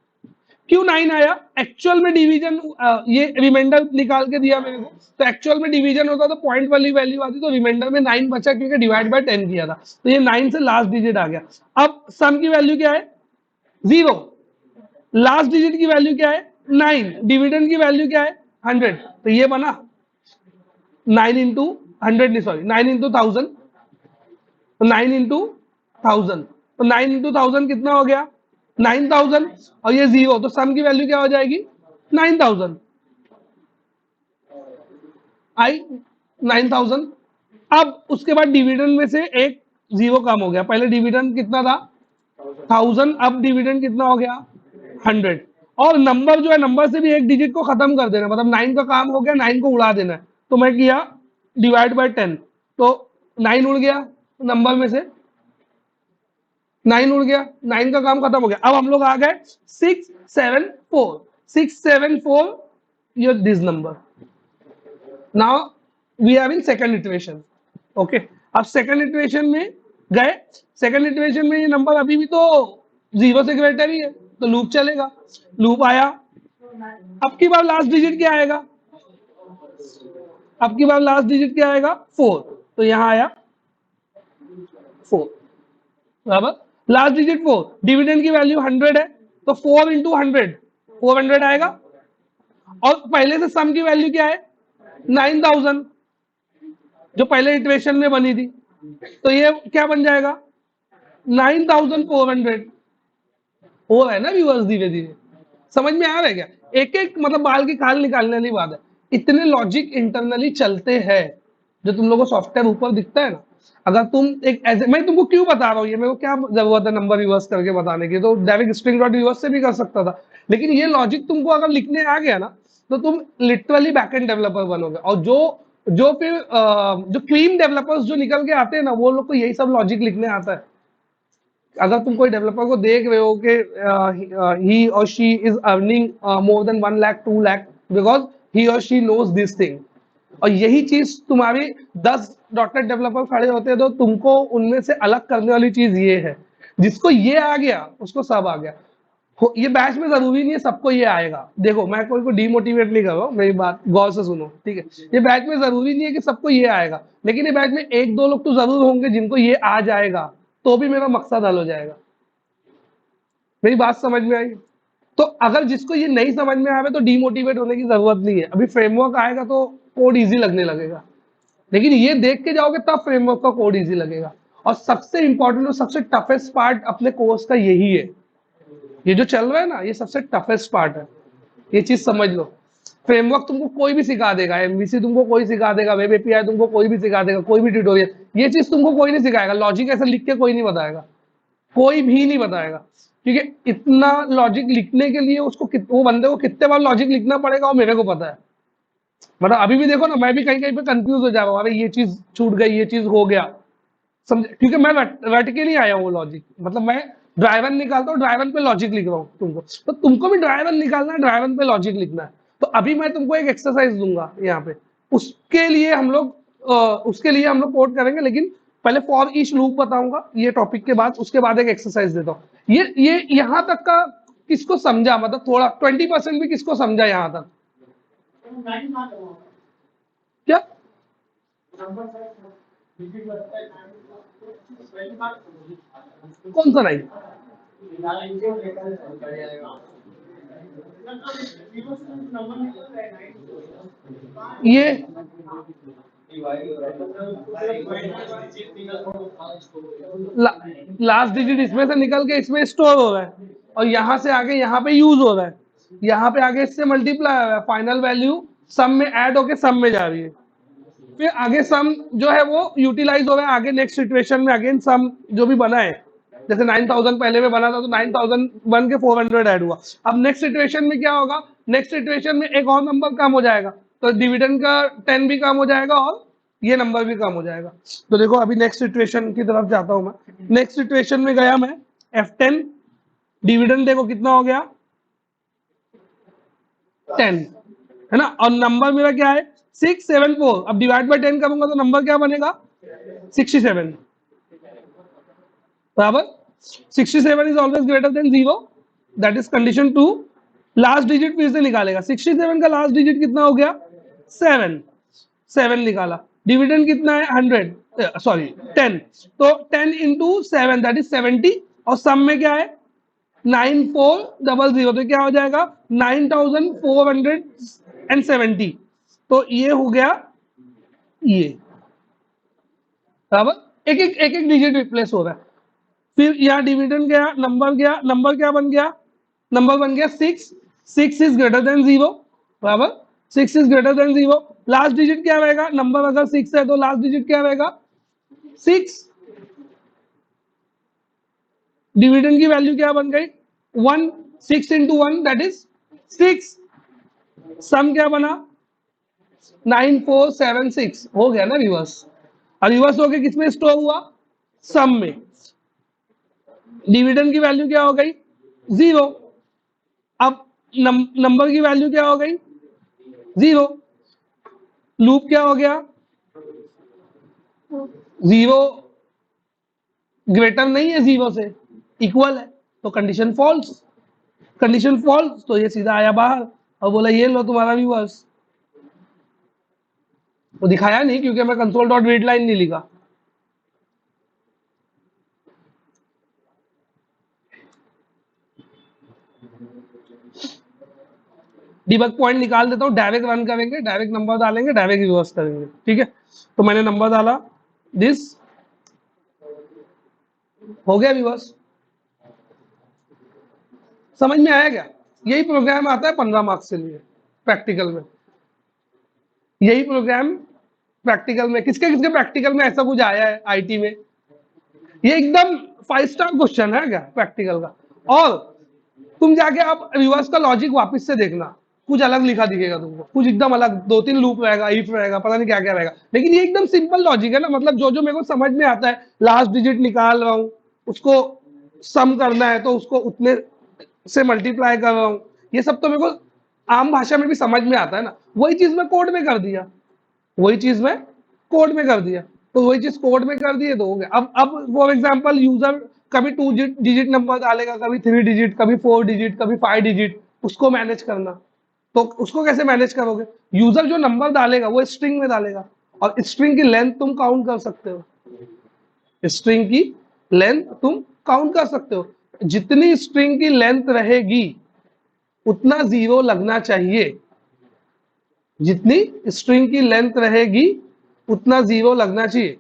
क्यों 9 आया, एक्चुअल में डिवीजन, ये रिमाइंडर निकाल के दिया मेरे को, तो एक्चुअल में डिवीजन होता तो पॉइंट वाली वैल्यू आती, तो रिमाइंडर में 9 बचा क्योंकि डिवाइड बाय 10 किया था, तो ये 9 से लास्ट डिजिट आ गया। अब सम की वैल्यू क्या है 0, लास्ट डिजिट की वैल्यू क्या है 9, डिविडेंड की वैल्यू क्या है 100, तो ये बना 9 इंटू 100, नहीं सॉरी 9 इंटू 1000, 9 इंटू 1000, तो 9 इंटू 1000 कितना हो गया 9000, और ये 0, तो सम की वैल्यू क्या हो जाएगी 9000, आई 9000। अब उसके बाद डिविडेंड में से एक 0 कम हो गया, पहले डिविडेंड कितना था 1000, अब डिविडेंड कितना हो गया 100, और नंबर जो है, नंबर से भी एक डिजिट को खत्म कर देना, मतलब 9 का काम हो गया, 9 को उड़ा देना है, तो मैं किया डिवाइड बाय 10, तो 9 उड़ गया नंबर में से, 9 उड़ गया, 9 का काम खत्म हो गया। अब हम लोग आ गए 674, ये this number, now we are in second iteration, okay. अब सेकंड इटरेशन में गए, सेकंड इटरेशन में ये नंबर अभी भी तो 0 से ग्रेटर ही है, तो लूप चलेगा, लूप आया, अब की बार लास्ट डिजिट क्या आएगा, अब की बार लास्ट डिजिट क्या आएगा 4, तो यहां आया 4, बराबर, लास्ट डिजिट 4, डिविडेंड की वैल्यू 100 है, तो 4 इंटू 100, 400 आएगा, और पहले से सम की वैल्यू क्या है 9000, जो पहले इटरेशन में बनी थी, तो ये क्या बन जाएगा 9400, हो रहा है ना व्यूअर्स धीरे धीरे, समझ में आ रहा है क्या, एक एक मतलब बाल की खाल निकालने वाली बात है, इतने लॉजिक इंटरनली चलते हैं, जो तुम लोगों को सॉफ्टवेयर ऊपर दिखता है ना, अगर तुम एक ऐसे, मैं तुमको क्यों बता रहा हूँ ये, मेरे को क्या जरूरत है नंबर रिवर्स करके बताने की, तो डायरेक्ट स्ट्रिंग डॉट रिवर्स से भी कर सकता था, लेकिन ये लॉजिक तुमको अगर लिखने आ गया ना, तो तुम लिटरली बैकएंड डेवलपर बनोगे, और जो फिर जो क्रीम डेवलपर्स जो निकल के आते हैं ना, वो लोग को यही सब लॉजिक लिखने आता है। अगर तुम कोई डेवलपर को देख रहे हो कि ही और she is earning more than 1 lakh 2 lakh because he और शी नोज दिस थिंग, और यही चीज तुम्हारी 10 डॉटनेट डेवलपर खड़े होते हैं, तो तुमको उनमें से अलग करने वाली चीज ये है, जिसको ये आ गया उसको सब आ गया। ये बैच में जरूरी नहीं है सबको ये आएगा, देखो मैं कोई को डिमोटिवेट नहीं कर रहा हूँ, मेरी बात गौर से सुनो, ठीक है। ये बैच में जरूरी नहीं है कि सबको ये आएगा, लेकिन ये बैच में एक दो लोग तो जरूर होंगे जिनको ये आ जाएगा, तो भी मेरा मकसद हल हो जाएगा। मेरी बात समझ में आई? तो अगर जिसको ये नहीं समझ में आवे तो डीमोटिवेट होने की जरूरत नहीं है, अभी फ्रेमवर्क आएगा तो कोड इजी लगने लगेगा, लेकिन ये देख के जाओगे तब फ्रेमवर्क का कोड इजी लगेगा। और सबसे इंपॉर्टेंट और सबसे टफेस्ट पार्ट अपने कोर्स का यही है, ये जो चल रहा है ना, ये सबसे टफेस्ट पार्ट है, ये चीज समझ लो। फ्रेमवर्क तुमको कोई भी सिखा देगा, एमवीसी तुमको कोई सिखा देगा, वेब एपीआई तुमको कोई भी सिखा देगा, कोई भी ट्यूटोरियल, ये चीज तुमको कोई नहीं सिखाएगा, लॉजिक ऐसे लिख के कोई नहीं बताएगा, कोई भी नहीं बताएगा। ठीक है, इतना लॉजिक लिखने के लिए उसको वो बंदे को कितने बार लॉजिक लिखना पड़ेगा वो मेरे को पता है। मतलब अभी भी देखो ना, मैं भी कहीं कहीं पे कंफ्यूज हो जा रहा हूँ, अरे ये चीज छूट गई, ये चीज हो गया, समझे, क्योंकि मैं रट के नहीं आया हूँ वो लॉजिक। मतलब मैं ड्राइवर निकालता हूँ, ड्राइवर पे लॉजिक लिख रहा हूँ तुमको, तो तुमको भी ड्राइवर निकालना है, ड्राइवर पे लॉजिक लिखना है। तो अभी मैं तुमको एक एक्सरसाइज दूंगा यहाँ पे, उसके लिए हम लोग कोड करेंगे, लेकिन पहले फॉर ईच लूप बताऊंगा ये टॉपिक के बाद, उसके बाद एक एक्सरसाइज देता हूँ। ये यहाँ तक का किसको समझा, मतलब थोड़ा 20% भी किसको समझा यहाँ तक? क्या कौन सा नहीं? ये लास्ट डिजिट इसमें से निकल के इसमें स्टोर हो रहा है, और यहाँ से आगे यहाँ पे यूज हो रहा है, यहाँ पे आगे इससे मल्टीप्लाई हो रहा है, फाइनल वैल्यू सम में ऐड होके सम में जा रही है, फिर आगे सम जो है वो यूटिलाइज हो रहा है, आगे नेक्स्ट सिचुएशन में अगेन सम जो भी बना है, जैसे 9000 पहले में बना था तो 9000 बन के 400 ऐड हुआ। अब नेक्स्ट सिचुएशन में क्या होगा, नेक्स्ट सिचुएशन में एक और नंबर कम हो जाएगा, तो डिविडेंड का 10 भी कम हो जाएगा और ये नंबर भी कम हो जाएगा। तो देखो अभी नेक्स्ट सिचुएशन की तरफ जाता हूं मैं। नेक्स्ट सिचुएशन में गया मैं, F10, डिविडेंड देखो कितना हो गया 10, है ना, और नंबर मेरा क्या है 674। अब डिवाइड बाय 10 करूंगा तो नंबर क्या बनेगा 67, बराबर। 67 is always greater than 0, that is condition 2। Last digit फिर से निकालेगा, 67 का लास्ट डिजिट कितना हो गया 7, 7 निकाला। डिविडेंड कितना है 100, सॉरी 10, तो 10 इंटू 7 दैट इज 70, और सम में क्या है 9400, तो क्या हो जाएगा 9470। तो ये हो गया ये, बराबर। एक एक डिजिट रिप्लेस हो रहा है। फिर यहाँ डिविडेंड गया, नंबर क्या बन गया, नंबर बन गया 6, 6 इज ग्रेटर देन 0, बराबर। 6 is greater than 0, last digit क्या रहेगा, नंबर अगर 6 है तो लास्ट डिजिट क्या रहेगा 6। डिविडेंड की वैल्यू क्या बन गई 1, 6 इंटू 1 दैट इज 6। सम क्या बना 9476, हो गया ना रिवर्स, और रिवर्स होके किसमें स्टोर हुआ सम में। डिविडेंड की वैल्यू क्या हो गई 0, अब नंबर की वैल्यू क्या हो गई 0, लूप क्या हो गया 0 ग्रेटर नहीं है 0 से, इक्वल है, तो कंडीशन फॉल्स, कंडीशन फॉल्स, तो ये सीधा आया बाहर और बोला ये लो तुम्हारा रिवर्स। वो दिखाया नहीं क्योंकि मैं कंसोल डॉट रीड लाइन नहीं लिखा। डिबग पॉइंट निकाल देता हूँ, डायरेक्ट रन करेंगे, डायरेक्ट नंबर डालेंगे, डायरेक्ट रिवर्स करेंगे, ठीक है। तो मैंने नंबर डाला, दिस हो गया रिवर्स। समझ में आया क्या? यही प्रोग्राम आता है 15 मार्क्स के लिए प्रैक्टिकल में। यही प्रोग्राम प्रैक्टिकल में, किसके किसके प्रैक्टिकल में ऐसा कुछ आया है आईटी में? ये एकदम 5 स्टार क्वेश्चन है क्या प्रैक्टिकल का। और तुम जाके आप रिवर्स का लॉजिक वापस से देखना, कुछ अलग लिखा दिखेगा तुमको, कुछ एकदम अलग, 2-3 लूप रहेगा, इफ रहेगा, पता नहीं क्या क्या रहेगा, लेकिन ये एकदम सिंपल लॉजिक है ना। मतलब जो जो मेरे को समझ में आता है, लास्ट डिजिट निकाल रहा हूँ, उसको सम करना है तो उसको उतने से मल्टीप्लाई कर रहा हूँ, ये सब तो मेरे को आम भाषा में भी समझ में आता है ना। वही चीज मैं कोड में कर दिया, वही चीज मैं कोड में कर दिया, तो वही चीज कोड में कर दिए तो हो गया। अब फॉर एग्जांपल यूजर कभी 2 डिजिट नंबर डालेगा, कभी 3 डिजिट, कभी 4 डिजिट, कभी 5 डिजिट, उसको मैनेज करना, तो उसको कैसे मैनेज करोगे? यूजर जो नंबर डालेगा वो स्ट्रिंग में डालेगा, और स्ट्रिंग की लेंथ तुम काउंट कर सकते हो, स्ट्रिंग की लेंथ तुम काउंट कर सकते हो। जितनी स्ट्रिंग की लेंथ रहेगी उतना 0 लगना चाहिए, जितनी स्ट्रिंग की लेंथ रहेगी उतना 0 लगना चाहिए।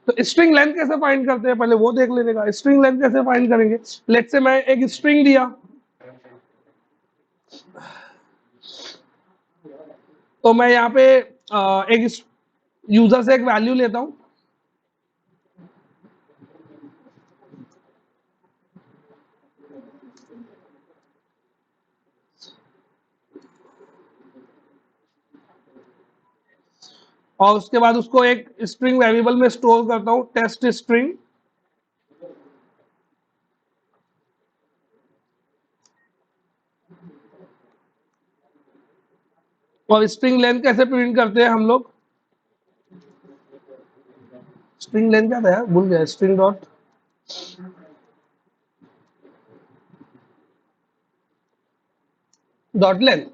तो स्ट्रिंग लेंथ कैसे फाइंड करते हैं पहले वो देख लेने का। स्ट्रिंग लेंथ कैसे फाइंड करेंगे, लेट्स से मैं एक स्ट्रिंग दिया, तो मैं यहाँ पे एक यूजर से एक वैल्यू लेता हूं, और उसके बाद उसको एक स्ट्रिंग वेरिएबल में स्टोर करता हूं, टेस्ट स्ट्रिंग। और स्ट्रिंग लेंथ कैसे प्रिंट करते हैं हम लोग? स्ट्रिंग लेंथ क्या था यार, भूल गया। स्ट्रिंग डॉट लेंथ,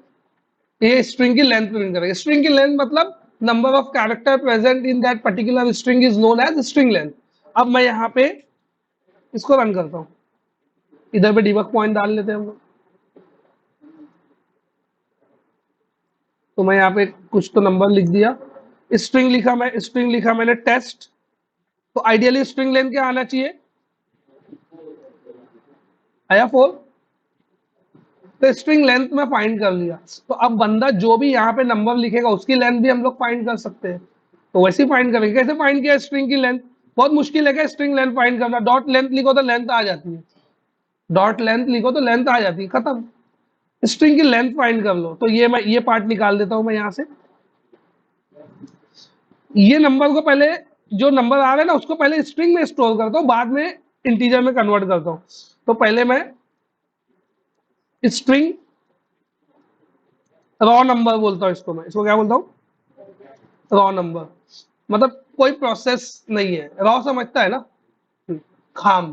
ये स्ट्रिंग की लेंथ प्रिंट करेगा। स्ट्रिंग की लेंथ मतलब number of character present in that particular string is known as string length. अब मैं यहाँ पे इसको रन करता हूँ, इधर पे डिबग पॉइंट डाल लेते हैं हम लोग। तो मैं यहाँ पे कुछ तो नंबर लिख दिया, स्ट्रिंग लिखा, मैं स्ट्रिंग लिखा मैंने टेस्ट। तो आइडियली स्ट्रिंग लेंथ क्या आना चाहिए? आया 4। तो स्ट्रिंग लेंथ में फाइंड कर लिया। तो अब बंदा जो भी यहाँ पे नंबर लिखेगा उसकी लेंथ भी हम लोग फाइंड कर सकते हैं। तो वैसे ही फाइंड करेंगे। कैसे फाइंड किया स्ट्रिंग की लेंथ? बहुत मुश्किल है क्या स्ट्रिंग लेंथ फाइंड करना? डॉट लेंथ लिखो तो लेंथ आ जाती है, डॉट लेंथ लिखो तो लेंथ आ जाती है, खत्म। स्ट्रिंग की लेंथ फाइंड कर लो। तो ये मैं ये पार्ट निकाल देता हूं मैं यहाँ से। ये नंबर को पहले, जो नंबर आ रहा है ना उसको पहले स्ट्रिंग में स्टोर करता हूँ, बाद में इंटीजर में कन्वर्ट करता हूँ। तो पहले मैं स्ट्रिंग रॉ नंबर बोलता हूँ इसको, मैं इसको क्या बोलता हूँ? Raw number. मतलब कोई प्रोसेस नहीं है, रॉ समझता है ना, खाम।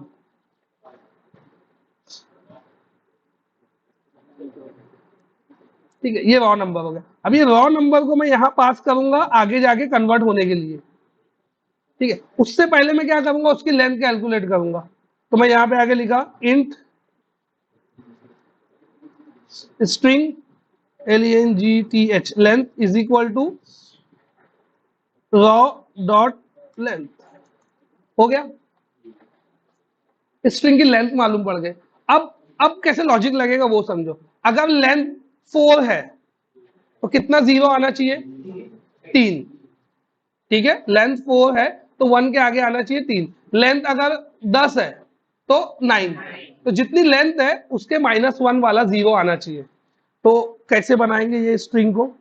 ठीक है, ये रॉ नंबर हो गया। अब ये रॉ नंबर को मैं यहाँ पास करूंगा आगे जाके कन्वर्ट होने के लिए। ठीक है, उससे पहले मैं क्या करूंगा, उसकी लेंथ कैलकुलेट करूंगा। तो मैं यहाँ पे आगे लिखा int string LENGTH length is equal to raw dot length. हो गया, स्ट्रिंग की लेंथ मालूम पड़ गए। अब कैसे लॉजिक लगेगा वो समझो। अगर लेंथ 4 है तो कितना जीरो आना चाहिए? 3। ठीक है, लेंथ 4 है तो 1 के आगे आना चाहिए 3। लेंथ अगर 10 है तो 9। तो जितनी लेंथ है उसके -1 वाला जीरो आना चाहिए। तो कैसे बनाएंगे ये स्ट्रिंग को?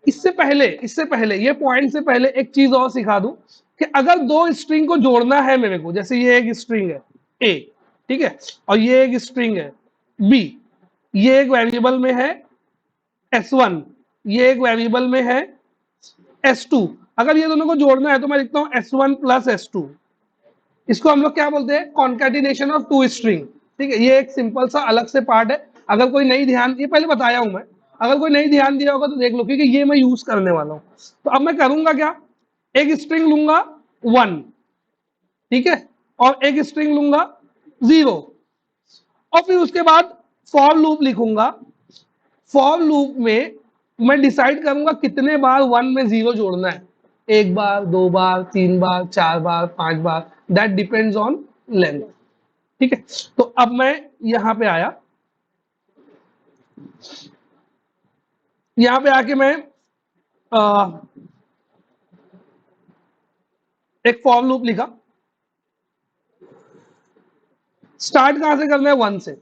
इससे पहले ये पॉइंट से पहले एक चीज और सिखा दूं कि अगर दो स्ट्रिंग को जोड़ना है मेरे को, जैसे ये एक स्ट्रिंग है ए, ठीक है, और ये एक स्ट्रिंग है बी, ये एक वेरिएबल में है S1, ये एक वेरिएबल में है S2। अगर ये दोनों को जोड़ना है तो मैं लिखता हूं S1 प्लस S2। इसको हम लोग क्या बोलते हैं? Concatenation of two string. ठीक है, ये एक सिंपल सा अलग से पार्ट है। अगर कोई नहीं ध्यान, ये पहले बताया हूं मैं, अगर कोई नहीं ध्यान दिया होगा तो देख लो, क्योंकि ये मैं यूज करने वाला हूं। तो अब मैं करूंगा क्या, एक स्ट्रिंग लूंगा 1, ठीक है, और एक स्ट्रिंग लूंगा 0, और फिर उसके बाद फॉर लूप लिखूंगा। फॉर लूप में मैं डिसाइड करूंगा कितने बार 1 में 0 जोड़ना है, 1 बार, 2 बार, 3 बार, 4 बार, 5 बार, दैट डिपेंड्स ऑन लेंथ। ठीक है, तो अब मैं यहां पे आया, यहां पे आके मैं एक फॉर लूप लिखा। स्टार्ट कहां से करना है? 1 से।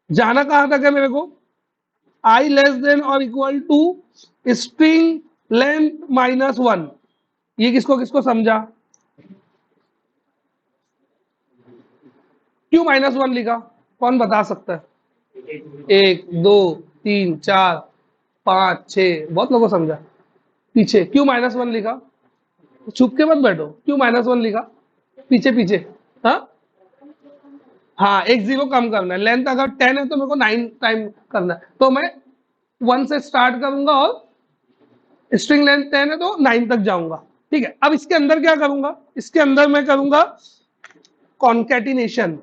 जाना कहां तक है मेरे को? I लेस देन और इक्वल टू स्ट्रिंग लेंथ -1। ये किसको किसको समझा? क्यों -1 लिखा? कौन बता सकता है? 1 2 3 4 5 6, बहुत लोगों को समझा। पीछे क्यों -1 लिखा? छुप के मत बैठो, क्यों -1 लिखा? पीछे पीछे। हाँ हाँ, एक जीरो कम करना है। लेंथ अगर 10 है तो मेरे को 9 टाइम करना है, तो मैं 1 से स्टार्ट करूंगा और स्ट्रिंग लेंथ 10 है तो 9 तक जाऊंगा। ठीक है, अब इसके अंदर क्या करूंगा? इसके अंदर मैं करूंगा कॉन्केटिनेशन,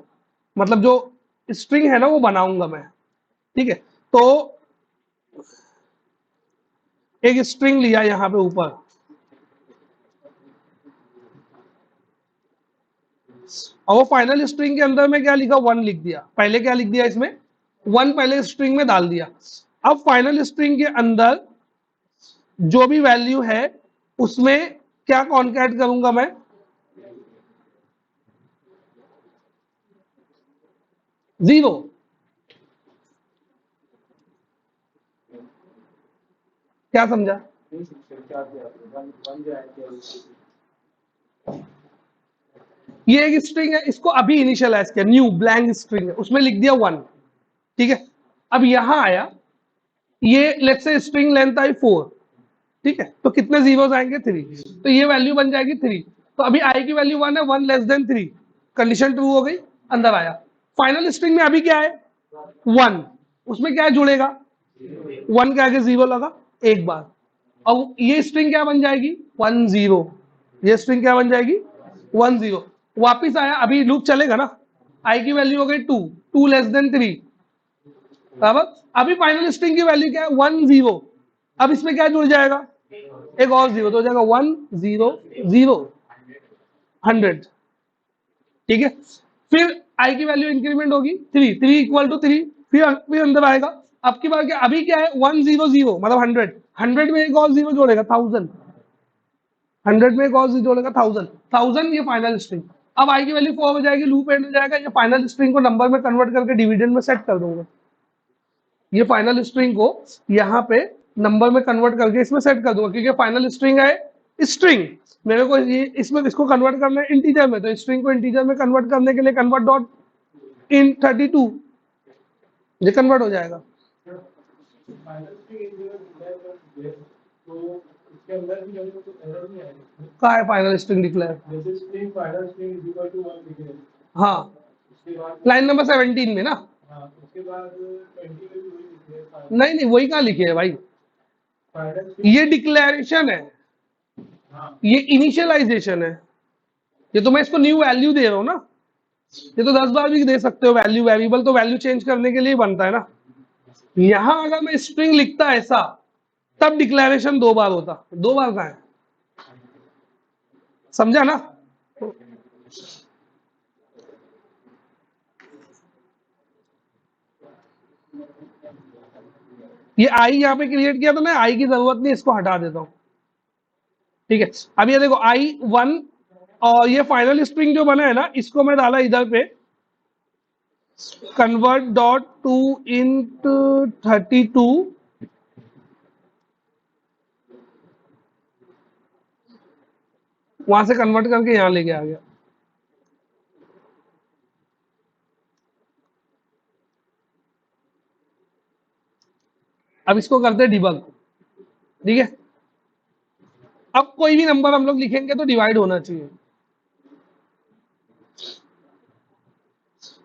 मतलब जो स्ट्रिंग है ना वो बनाऊंगा मैं। ठीक है, तो एक स्ट्रिंग लिया यहां पे ऊपर, और वो फाइनल स्ट्रिंग के अंदर में क्या लिखा? 1 लिख दिया। पहले क्या लिख दिया इसमें? 1 पहले स्ट्रिंग में डाल दिया। अब फाइनल स्ट्रिंग के अंदर जो भी वैल्यू है उसमें क्या कॉन्कैट करूंगा मैं? 0। क्या समझा? ये एक स्ट्रिंग है, इसको अभी इनिशियलाइज किया, न्यू ब्लैंक स्ट्रिंग है, उसमें लिख दिया 1, ठीक है। अब यहां आया, ये लेट्स से स्ट्रिंग लेंथ आई 4, ठीक है, तो कितने जीरोस आएंगे 3, तो ये वैल्यू बन जाएगी 3। तो अभी आई की वैल्यू 1 है, 1 लेस देन 3, कंडीशन ट्रू हो गई, अंदर आया। फाइनल स्ट्रिंग में अभी क्या है 1, उसमें क्या जुड़ेगा 1 के आगे 0 लगा एक बार, अब ये स्ट्रिंग क्या बन जाएगी 1 0, ये स्ट्रिंग क्या बन जाएगी 1 0, वापिस आया, अभी लूप चलेगा ना, आई की वैल्यू हो गई 2, 2 लेस देन 3, बराबर। अभी फाइनल स्ट्रिंग की वैल्यू क्या है 1 0, अब इसमें क्या जुड़ जाएगा एक और 0, तो हो जाएगा 1 0 0 100, ठीक है। फिर आई की वैल्यू इंक्रीमेंट होगी 3, 3 इक्वल टू 3, फिर अंदर आएगा। अब की बार क्या, अभी क्या है 1 0 0 मतलब 100, 100 में एक और 0 जोड़ेगा 1000, 100 में एक और 0 जोड़ेगा 1000, 1000 ये फाइनल स्ट्रिंग। अब आई की वैल्यू 4 हो जाएगी, लूप एंड हो जाएगा, ये फाइनल स्ट्रिंग को नंबर में कन्वर्ट करके डिविडेंड में सेट कर दूंगा, ये फाइनल स्ट्रिंग को यहाँ पे नंबर में कन्वर्ट करके इसमें सेट कर दूंगा, क्योंकि फाइनल स्ट्रिंग है स्ट्रिंग, मेरे को ये इसमें इसको कन्वर्ट करना है इंटीजर में, तो स्ट्रिंग को इंटीजर में कन्वर्ट करने के लिए कन्वर्ट डॉट इन 32, ये कन्वर्ट हो जाएगा। कहाँ है फाइनल स्ट्रिंग डिक्लेयर, हाँ लाइन नंबर 17 में ना, नहीं नहीं वही कहाँ लिखे है भाई, ये डिक्लेरेशन है, ये इनिशियलाइजेशन है, ये तो मैं इसको न्यू वैल्यू दे रहा हूँ ना, ये तो 10 बार भी दे सकते हो वैल्यू, वेरिएबल तो वैल्यू चेंज करने के लिए बनता है ना। यहां अगर मैं स्ट्रिंग लिखता ऐसा, तब डिक्लेरेशन 2 बार होता, 2 बार का है, समझा ना। ये आई यहाँ पे क्रिएट किया तो मैं आई की जरूरत नहीं, इसको हटा देता हूं, ठीक है। अब ये देखो आई 1, और ये फाइनल स्ट्रिंग जो बना है ना, इसको मैं डाला इधर पे कन्वर्ट डॉट टू इंट 32, वहां से कन्वर्ट करके यहां लेके आ गया। अब इसको करते हैं डिबग, ठीक है। अब कोई भी नंबर हम लोग लिखेंगे तो डिवाइड होना चाहिए,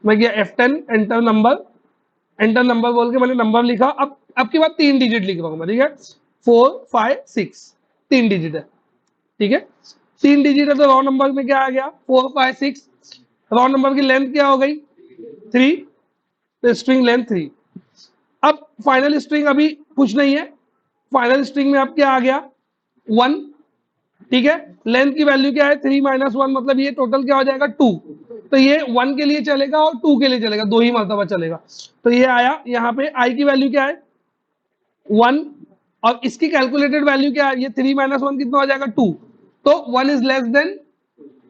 मैं किया F10 एंटर नंबर बोल के मैंने नंबर लिखा। अब की बात 3 डिजिट लिख रहा हूं मैं, ठीक है, 4 5 6, 3 डिजिट है, ठीक है। 3 डिजिट है तो रॉ नंबर में क्या आ गया 4 5 6, रॉ नंबर की लेंथ क्या हो गई 3, तो स्ट्रिंग लेंथ 3। अब फाइनल स्ट्रिंग अभी कुछ नहीं है, फाइनल स्ट्रिंग में अब क्या आ गया 1, ठीक है। लेंथ की वैल्यू क्या है 3 माइनस 1, मतलब ये टोटल क्या हो जाएगा 2, तो ये 1 के लिए चलेगा और 2 के लिए चलेगा, 2 ही मरतबा चलेगा। तो ये आया, यहाँ पे आई की वैल्यू क्या है 1, और इसकी कैलकुलेटेड वैल्यू क्या है, ये 3 माइनस 1 कितना हो जाएगा 2, तो 1 is less than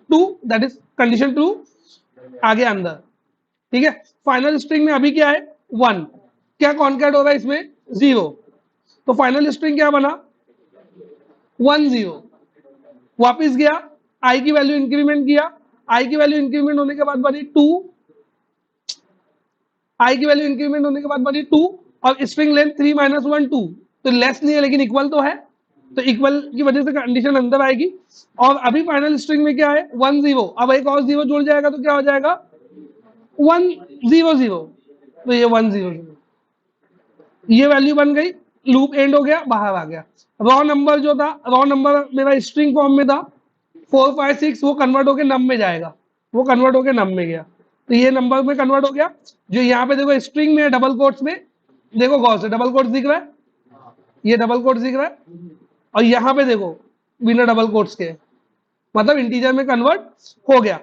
2, that is condition true, आगे अंदर, ठीक है। फाइनल स्ट्रिंग में अभी क्या है 1, क्या कॉन्कैट हो रहा है इसमें 0, तो फाइनल स्ट्रिंग क्या बना 1 0, वापिस गया, आई की वैल्यू इंक्रीमेंट किया, आई की वैल्यू इंक्रीमेंट होने के बाद बनी 2, आई की वैल्यू इंक्रीमेंट होने के बाद बनी 2, और स्ट्रिंग लेंथ 3 माइनस 1 2, तो लेस नहीं है लेकिन इक्वल तो है, तो इक्वल की वजह से कंडीशन अंदर आएगी। और अभी फाइनल स्ट्रिंग में क्या है 1 0, अब एक और 0 जुड़ जाएगा तो क्या हो जाएगा 1 0 0, तो ये 1 0 0, ये वैल्यू बन गई, लूप एंड हो गया, बाहर आ गया। रॉ नंबर जो था, रॉ नंबर मेरा स्ट्रिंग फॉर्म में था 4 5 6, वो कन्वर्ट होकर नम में जाएगा, वो कन्वर्ट होकर नम में गया, तो ये नंबर में कन्वर्ट हो गया। जो यहाँ पे देखो स्ट्रिंग में डबल कोट्स में, देखो गौर से डबल कोट्स दिख रहा है, ये डबल कोट्स दिख रहा है, और यहाँ पे देखो बिना डबल कोट्स के, मतलब इंटीजर में कन्वर्ट हो गया।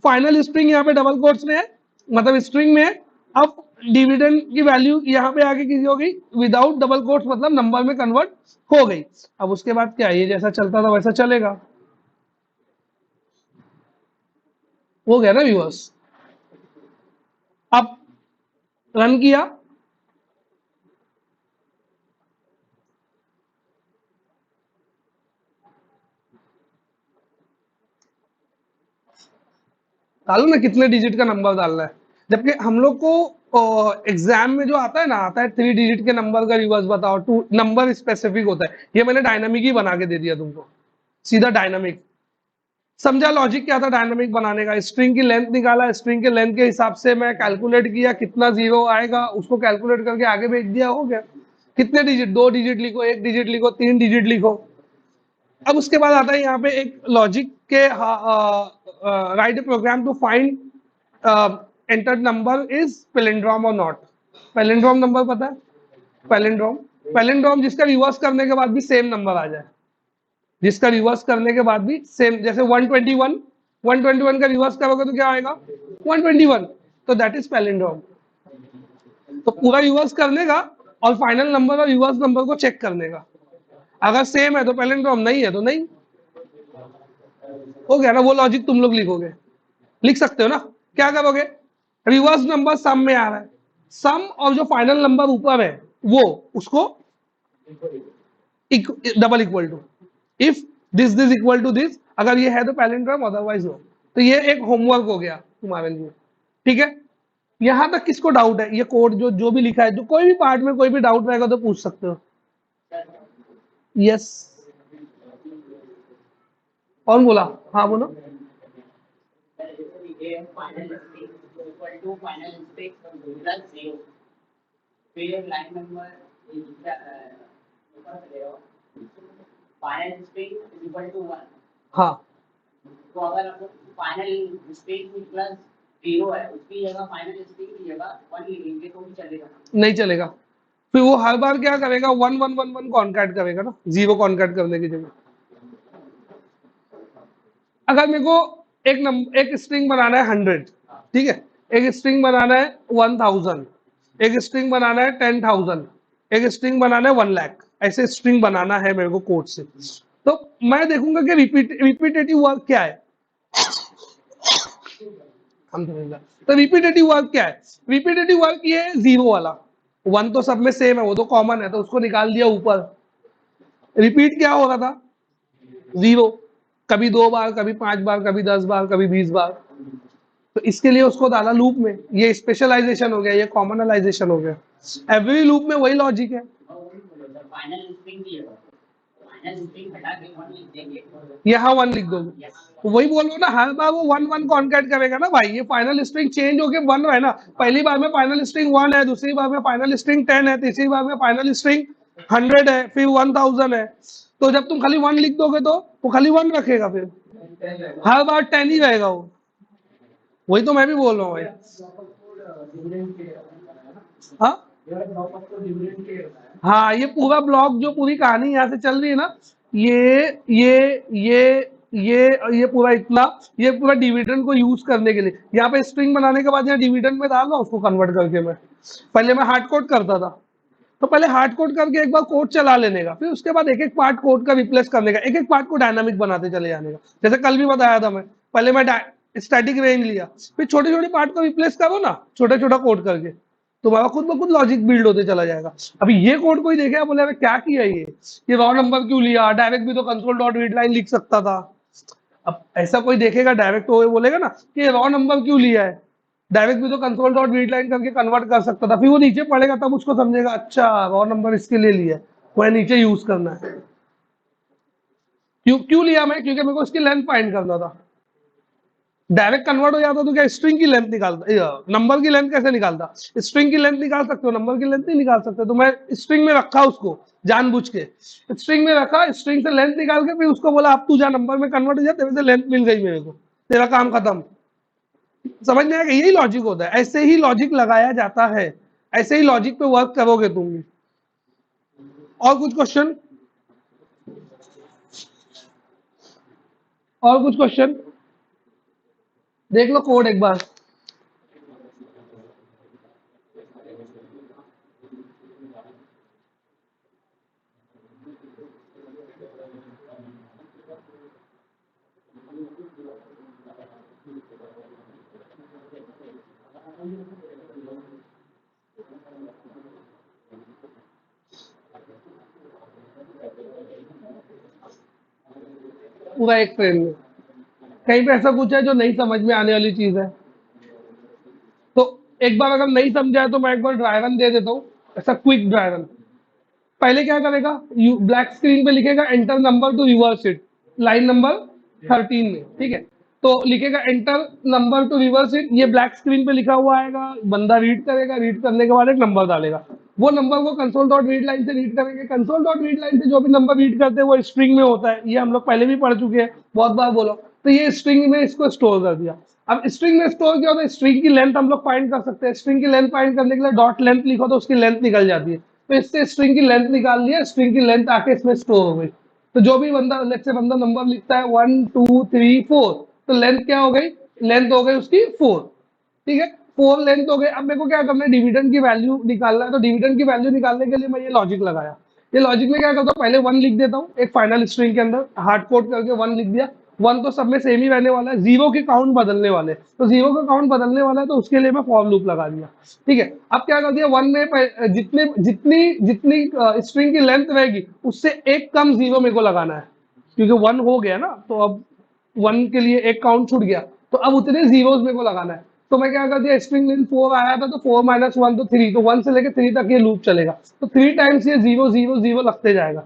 फाइनल स्ट्रिंग यहाँ पे डबल कोट्स में है, मतलब स्ट्रिंग में है। अब डिविडेंड की वैल्यू यहाँ पे आके किसी हो गई विदाउट डबल कोट्स, मतलब नंबर में कन्वर्ट हो गई। अब उसके बाद क्या, ये जैसा चलता था वैसा चलेगा, हो गया ना व्यूअर्स। अब रन किया, डालो ना कितने डिजिट का नंबर डालना है, जबकि हम लोग को एग्जाम में जो आता है ना, आता है 3 डिजिट के नंबर का रिवर्स बताओ, 2 नंबर स्पेसिफिक होता है, ये मैंने डायनामिक ही बना के दे दिया तुमको, सीधा डायनामिक। समझा लॉजिक क्या था डायनामिक बनाने का? स्ट्रिंग की लेंथ निकाला, स्ट्रिंग के लेंथ के हिसाब से मैं कैलकुलेट किया कितना जीरो आएगा, उसको कैलकुलेट करके आगे भेज दिया, हो गया। कितने डिजिट? 2 डिजिट लिखो, 1 डिजिट लिखो, 3 डिजिट लिखो। अब उसके बाद आता है यहाँ पे एक लॉजिक के, write program to find enter number is palindrome और नॉट। पैलिंड्रोम नंबर पता है? पैलिंड्रोम, पैलिंड्रोम जिसका रिवर्स करने के बाद भी सेम नंबर आ जाए, जिसका रिवर्स करने के बाद भी सेम, जैसे 121, 121 का रिवर्स करोगे तो क्या आएगा? 121, तो दैट इज पैलिंड्रोम। तो पूरा रिवर्स करने का और फाइनल नंबर और रिवर्स नंबर को चेक करने का, अगर सेम है तो पैलिंड्रोम, नहीं है तो नहीं। हो गया ना? वो लॉजिक तुम लोग लिखोगे, लिख सकते हो ना? क्या करोगे? रिवर्स नंबर सम में आ रहा है, सम और जो फाइनल नंबर ऊपर है वो, उसको double equal to, if this this equal to this, अगर ये है तो पैलिंड्रोम, अदरवाइज हो। तो ये एक होमवर्क हो गया तुम्हारे लिए, ठीक है? यहां तक किसको डाउट है? ये कोड जो जो भी लिखा है, जो कोई भी पार्ट में कोई भी डाउट रहेगा तो पूछ सकते हो। यस, कौन बोला? हाँ बोलो। हाँ, नहीं चलेगा। फिर वो हर बार क्या करेगा? 1111 कॉन्कैट करेगा ना, जीरो कॉन्कैट करने की जगह। अगर मेरे को एक स्ट्रिंग बनाना है 100, ठीक है, एक स्ट्रिंग बनाना है 1000, एक स्ट्रिंग बनाना है 10,000, एक स्ट्रिंग बनाना है 1 लाख, ऐसे स्ट्रिंग बनाना है मेरे को कोड से, तो मैं देखूंगा कि रिपीटेटिव वर्क क्या है। तो रिपीटेटिव वर्क क्या है? रिपीटेटिव वर्क ये है जीरो वाला, 1 तो सब में सेम है, वो तो कॉमन है, तो उसको निकाल दिया ऊपर। रिपीट क्या हो रहा था? जीरो, कभी 2 बार, कभी 5 बार, कभी 10 बार, कभी 20 बार। तो इसके लिए उसको डाला लूप में, ये स्पेशलाइजेशन हो गया, ये कॉमनलाइजेशन हो गया। एवरी लूप में वही लॉजिक है। यहाँ 1 लिख दोगे, तो वही बोल रहा हूँ ना, हर बार वो 1 1 कॉन्कैट करेगा ना भाई। ये फाइनल स्ट्रिंग चेंज होके 1 है ना, पहली बार में फाइनल स्ट्रिंग 1 है, दूसरी बार में फाइनल स्ट्रिंग 10 है, तीसरी बार में फाइनल स्ट्रिंग 100 है, फिर 1000 है। तो जब तुम खाली 1 लिख दोगे तो वो खाली 1 रखेगा, फिर हर बार 10 ही रहेगा वो। वही तो मैं भी बोल रहा हूँ भाई। हाँ, हाँ, ये पूरा ब्लॉक, जो पूरी कहानी यहाँ से चल रही है ना, ये पूरा इतना, ये पूरा डिविडेंड को यूज करने के लिए, यहाँ पे स्ट्रिंग बनाने के बाद यहाँ डिविडेंड में डाल रहा हूँ उसको कन्वर्ट करके। मैं पहले मैं हार्ड कोड करता था, तो पहले हार्ड कोड करके एक बार कोड चला लेने का, फिर उसके बाद एक एक पार्ट कोड का रिप्लेस करने का, एक एक पार्ट को डायनामिक बनाते चले जाने का। जैसे कल भी बताया था मैं, पहले मैं स्टैटिक रेंज लिया, फिर छोटे छोटे पार्ट को रिप्लेस करो ना, छोटा छोटा कोड करके, तुम्हारा खुद ब खुद लॉजिक बिल्ड होते चला जाएगा। अभी ये कोड कोई देखेगा बोले अरे क्या किया ये रॉ नंबर क्यों लिया, डायरेक्ट भी तो कंसोल डॉट रीड लाइन लिख सकता था। अब ऐसा कोई देखेगा डायरेक्ट, तो वो बोलेगा ना कि रॉ नंबर क्यों लिया है, डायरेक्ट भी तो कंसोल डॉट रीड लाइन करके कन्वर्ट कर सकता था। फिर वो नीचे पढ़ेगा तब उसको समझेगा, अच्छा रॉ नंबर इसके लिए लिया है, वह नीचे यूज करना है। क्यों क्यों लिया मैं? क्योंकि मेरे को इसकी लेंथ फाइंड करना था। डायरेक्ट कन्वर्ट हो जाता तो क्या स्ट्रिंग की लेंथ निकालता, नंबर की लेंथ कैसे निकालता? स्ट्रिंग की लेंथ निकाल सकते हो, नंबर की लेंथ नहीं निकाल सकते। तो मैं स्ट्रिंग में रखा उसको, जानबूझ के स्ट्रिंग में रखा, स्ट्रिंग से लेंथ निकाल के फिर उसको बोला अब तू जा नंबर में कन्वर्ट हो जा, तेरे से लेंथ मिल गई मेरे को, तेरा काम खत्म। समझ में आएगा? यही लॉजिक होता है, ऐसे ही लॉजिक लगाया जाता है, ऐसे ही लॉजिक पे वर्क करोगे तुम भी। और कुछ क्वेश्चन? और कुछ क्वेश्चन? देख लो कोड एक बार। पूरा एक फ्रेम में कहीं पे ऐसा कुछ है जो नहीं समझ में आने वाली चीज है? तो एक बार अगर नहीं समझा है तो मैं एक बार ड्राई रन दे देता हूँ, ऐसा क्विक ड्राई रन। पहले क्या करेगा, ब्लैक स्क्रीन पे लिखेगा enter number two reverse it, line number 13 में, ठीक है। तो लिखेगा enter number two reverse it, ये ब्लैक स्क्रीन पे लिखा हुआ आएगा, बंदा रीड करेगा, रीड करने के बाद एक नंबर डालेगा, वो नंबर को कंसोल डॉट रीड लाइन से रीड करेंगे। कंसोल डॉट रीड लाइन से जो भी नंबर रीड करते हैं वो स्ट्रिंग में होता है, ये हम लोग पहले भी पढ़ चुके हैं, बहुत बार बोलो। तो ये स्ट्रिंग में इसको स्टोर कर दिया। अब स्ट्रिंग में स्टोर किया तो स्ट्रिंग की लेंथ हम लोग फाइंड कर सकते हैं। स्ट्रिंग की लेंथ फाइंड करने के लिए डॉट लेंथ लिखो तो उसकी लेंथ निकल जाती है। तो इससे स्ट्रिंग की लेंथ निकाल लिया, स्ट्रिंग की लेंथ आके इसमें स्टोर हो गई। तो जो भी बंदा लेट्स से बंदा नंबर लिखता है 1 2 3 4, तो लेंथ क्या हो गई, लेंथ हो गई उसकी 4, ठीक है। 4 लेंथ हो गई। अब मेरे को क्या करना है, डिविडेंड की वैल्यू निकालना है। तो डिविडेंड की वैल्यू निकालने के लिए मैं ये लॉजिक लगाया। ये लॉजिक में क्या करता हूँ, पहले 1 लिख देता हूँ एक फाइनल स्ट्रिंग के अंदर, हार्ड कोड करके 1 लिख दिया। 1 तो सब में सेम ही रहने वाला है, जीरो के काउंट बदलने वाले, तो जीरो का काउंट बदलने वाला है, तो उसके लिए मैं फॉर लूप लगा दिया, ठीक है। अब क्या कर दिया, 1 में जितने जितनी जितनी स्ट्रिंग की लेंथ रहेगी उससे एक कम जीरो मेरे को लगाना है, क्योंकि 1 हो गया ना, तो अब 1 के लिए एक काउंट छूट गया, तो अब उतने जीरोस मेरे को लगाना है। तो मैं क्या कर दिया, स्ट्रिंग लेंथ 4 आया था, तो 4 माइनस 1 तो 3, तो 1 से लेकर 3 तक ये लूप चलेगा, तो 3 टाइम्स ये 0 0 0 लगते जाएगा।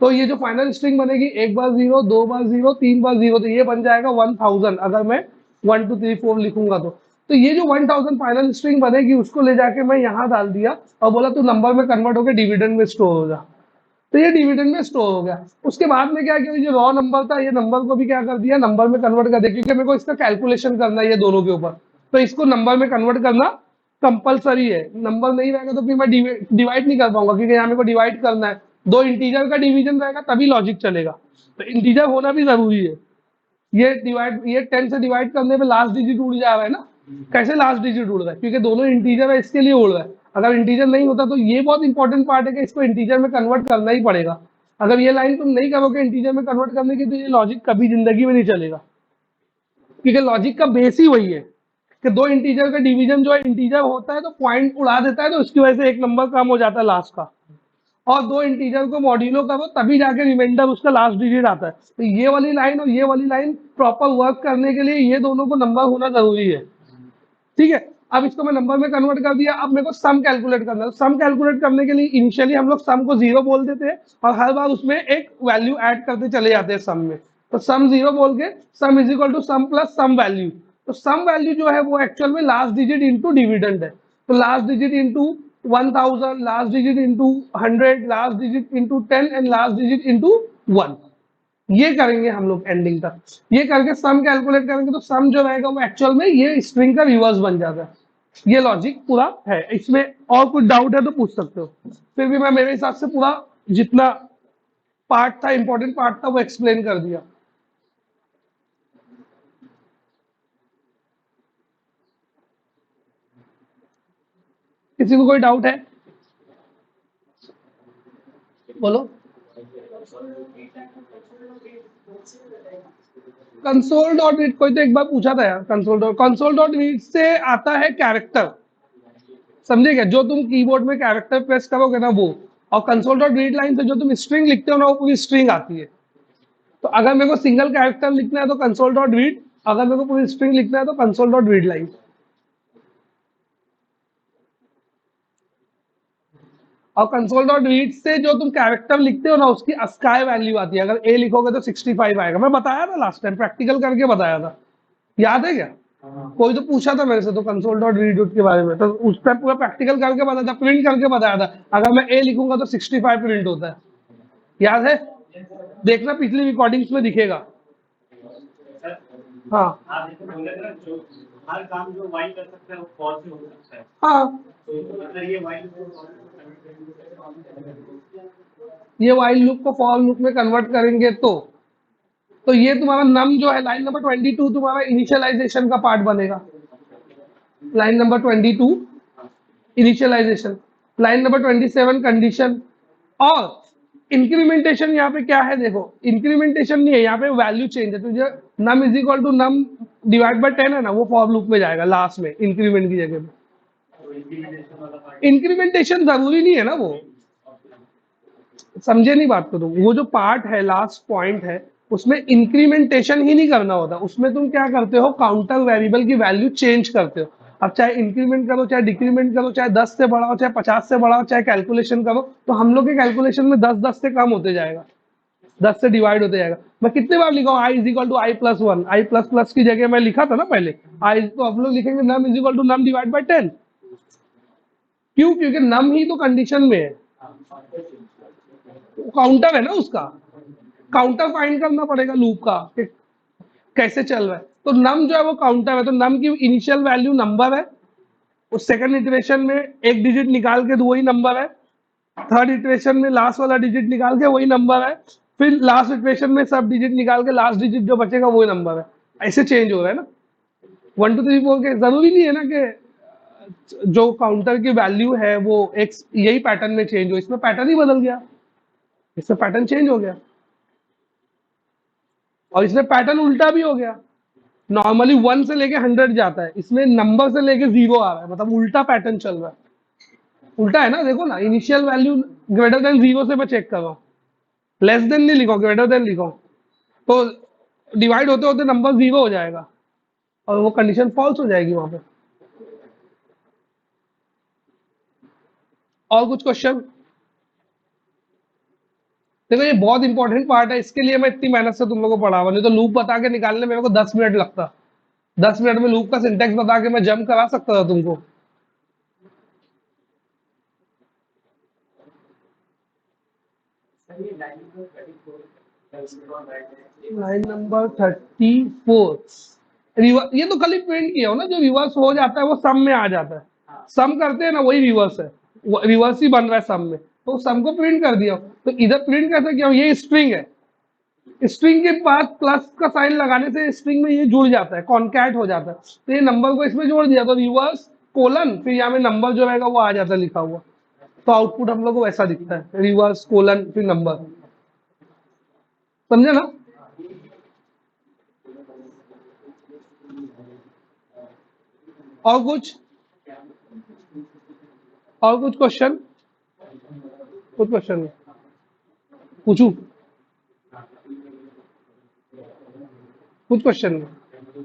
तो ये जो फाइनल स्ट्रिंग बनेगी, एक बार 0, 2 बार 0, 3 बार 0, तो ये बन जाएगा 1000, अगर मैं 1 2 3 4 लिखूंगा तो ये जो 1000 फाइनल स्ट्रिंग बनेगी उसको ले जाके मैं यहाँ डाल दिया और बोला तू नंबर में कन्वर्ट होकर डिविडेंड में स्टोर हो जा। तो ये डिविडेंड में स्टोर हो गया। उसके बाद में क्या किया, ये रॉ नंबर था, ये नंबर को भी क्या कर दिया, नंबर में कन्वर्ट कर दिया, क्योंकि मेरे को इसका कैलकुलेशन करना है ये दोनों के ऊपर, तो इसको नंबर में कन्वर्ट करना कंपलसरी है। नंबर नहीं रहेगा तो फिर मैं डिवाइड नहीं कर पाऊंगा, क्योंकि यहाँ मेरे को डिवाइड करना है, दो इंटीजर का डिवीजन रहेगा तभी लॉजिक चलेगा, तो इंटीजर होना भी जरूरी है। ये 10 से डिवाइड करने पे लास्ट डिजिट उड़ जा रहा है ना, कैसे लास्ट डिजिट उड़ रहा है, क्योंकि दोनों इंटीजर है इसके लिए उड़ रहा है। अगर इंटीजर नहीं होता तो ये बहुत इंपॉर्टेंट पार्ट है कि इसको इंटीजर में कन्वर्ट करना ही पड़ेगा। अगर ये लाइन तुम नहीं करोगे इंटीजर में कन्वर्ट करने की, तो ये लॉजिक कभी जिंदगी में नहीं चलेगा, क्योंकि लॉजिक का बेस ही वही है कि दो इंटीजर का डिवीजन जो है, इंटीजर होता है तो पॉइंट उड़ा देता है, तो उसकी वजह से एक नंबर कम हो जाता है लास्ट का, और दो इंटीजर को मॉड्यूलो करो तभी जाके रिमाइंडर उसका लास्ट डिजिट आता है। तो ये वाली लाइन और ये वाली लाइन प्रॉपर वर्क करने के लिए ये दोनों को नंबर होना जरूरी है, ठीक है। अब इसको मैं नंबर में कन्वर्ट कर दिया। अब मेरे को सम कैलकुलेट करना है। सम कैलकुलेट करने के लिए इनिशियली हम लोग सम को 0 बोल देते हैं और हर बार उसमें एक वैल्यू ऐड करते चले जाते हैं सम में। तो सम 0 बोल के sum is equal to sum plus sum value. तो सम वैल्यू जो है वो एक्चुअल में लास्ट डिजिट इंटू डिविडेंड है। तो last digit into 1000, last digit into 100, last digit into 10 and last digit into 1, ये करेंगे हम लोग एंडिंग तक। ये करके सम कैलकुलेट करेंगे तो सम जो रहेगा वो एक्चुअल में ये स्ट्रिंग का रिवर्स बन जाता है। ये लॉजिक पूरा है। इसमें और कुछ डाउट है तो पूछ सकते हो, फिर भी मैं मेरे हिसाब से पूरा जितना पार्ट था, इंपॉर्टेंट पार्ट था, वो एक्सप्लेन कर दिया। किसी को कोई डाउट है बोलो। कंसोल डॉट रीड कोई तो एक बार पूछा था यार, कंसोल डॉट रीड से आता है कैरेक्टर, समझे क्या, जो तुम कीबोर्ड में कैरेक्टर प्रेस करोगे ना वो, और कंसोल डॉट रीड लाइन से जो तुम स्ट्रिंग लिखते हो ना वो पूरी स्ट्रिंग आती है। तो अगर मेरे को सिंगल कैरेक्टर लिखना है तो कंसोल डॉट रीड, अगर मेरे को पूरी स्ट्रिंग लिखना है तो कंसोल डॉट रीड लाइन। और कंसोल डॉट रीड से जो तुम कैरेक्टर लिखते हो ना उसकी अस्काई वैल्यू आती है। अगर ए लिखोगे तो 65 आएगा, मैं बताया था लास्ट टाइम, प्रैक्टिकल करके बताया था, याद है क्या? कोई तो पूछा था मेरे से तो कंसोल डॉट रीड के बारे में, तो उस पर पूरा प्रैक्टिकल करके बताया था, प्रिंट करके बताया था। अगर मैं ए लिखूंगा तो 65 प्रिंट होता है, याद है? देखना पिछली रिकॉर्डिंग्स में दिखेगा। हाँ हर काम जो वाइल कर सकता है वो फॉर से हो सकता है। हाँ, तो अगर ये वाइल ये वाइल लूप को फॉर लूप में कन्वर्ट करेंगे तो ये तुम्हारा नम जो है लाइन नंबर 22 तुम्हारा इनिशियलाइजेशन का पार्ट बनेगा। Line number 22 initialization, line number 27 condition, और इंक्रीमेंटेशन यहाँ पे क्या है देखो, इंक्रीमेंटेशन नहीं है यहाँ पे, वैल्यू चेंज है। तो जो num is equal to num divide by 10 है ना, वो फॉर लूप में जाएगा लास्ट में इंक्रीमेंट की जगह पे। इंक्रीमेंटेशन जरूरी नहीं है ना, वो समझे नहीं बात को तुम, वो जो पार्ट है लास्ट पॉइंट है उसमें इंक्रीमेंटेशन ही नहीं करना होता, उसमें तुम क्या करते हो, काउंटर वेरिएबल की वैल्यू चेंज करते हो। अब चाहे इंक्रीमेंट करो, चाहे डिक्रीमेंट करो, चाहे 10 से बढ़ाओ, चाहे 50 से बढ़ाओ, चाहे कैलकुलेशन करो, तो हम लोग के कैलकुलेशन में 10 से कम होते जाएगा, 10 से डिवाइड होते जाएगा। मैं कितने बार लिखा हूँ i is equal to i plus one, i plus plus की जगह मैं लिखा था ना पहले आई, तो आप लोग लिखेंगे num is equal to num divide by 10। क्यों? क्योंकि नम ही तो कंडीशन में है, काउंटर है ना उसका, काउंटर फाइंड करना पड़ेगा लूप का कि कैसे चल रहा है। तो नम जो है वो काउंटर है, तो नम की इनिशियल वैल्यू नंबर है, उस सेकंड इटरेशन में एक डिजिट निकाल के तो वही नंबर है, थर्ड इटरेशन में लास्ट वाला डिजिट निकाल के वही नंबर है, फिर लास्ट इटरेशन में सब डिजिट निकाल के लास्ट डिजिट जो बचेगा वही नंबर है। ऐसे चेंज हो रहा है ना 1 2 3 4 के, जरूरी नहीं है ना कि जो काउंटर की वैल्यू है वो एक यही पैटर्न में चेंज हो, इसमें पैटर्न ही बदल गया, इसमें पैटर्न चेंज हो गया, और इसमें पैटर्न उल्टा भी हो गया। नॉर्मली 1 से लेके 100 जाता है, इसमें नंबर से लेके 0 आ रहा है, मतलब उल्टा पैटर्न चल रहा है। उल्टा है ना, देखो ना, इनिशियल वैल्यू ग्रेटर देन 0 से मैं चेक कर रहा हूँ, लेस देन नहीं लिखो, ग्रेटर देन लिखो, तो डिवाइड होते होते नंबर 0 हो जाएगा और वो कंडीशन फॉल्स हो जाएगी वहां पे। और कुछ क्वेश्चन? देखो ये बहुत इंपॉर्टेंट पार्ट है, इसके लिए मैं इतनी मेहनत से तुम लोगों को पढ़ा हुआ, नहीं तो लूप बता के निकालने में मेरे को 10 मिनट लगता, 10 मिनट में लूप का सिंटेक्स बता के मैं जंप करा सकता था तुमको। लाइन नंबर 34, ये तो कल ही प्रिंट किया हो ना, जो रिवर्स हो जाता है वो सम में आ जाता है, सम करते हैं ना वही रिवर्स है, रिवर्स ही बन रहा है सम में, तो सम को प्रिंट कर दिया। तो इधर प्रिंट कैसे किया, ये स्ट्रिंग है, स्ट्रिंग के बाद प्लस का साइन लगाने से स्ट्रिंग में ये जुड़ जाता है, कॉन्कैट हो जाता है, तो ये नंबर को इसमें जोड़ दिया, तो रिवर्स कोलन फिर यहाँ में नंबर जो रहेगा वो आ जाता है लिखा हुआ, तो आउटपुट हम लोग को वैसा दिखता है, रिवर्स कोलन फिर नंबर। समझे ना? और कुछ? और कुछ क्वेश्चन? कुछ क्वेश्चन पूछू? कुछ क्वेश्चन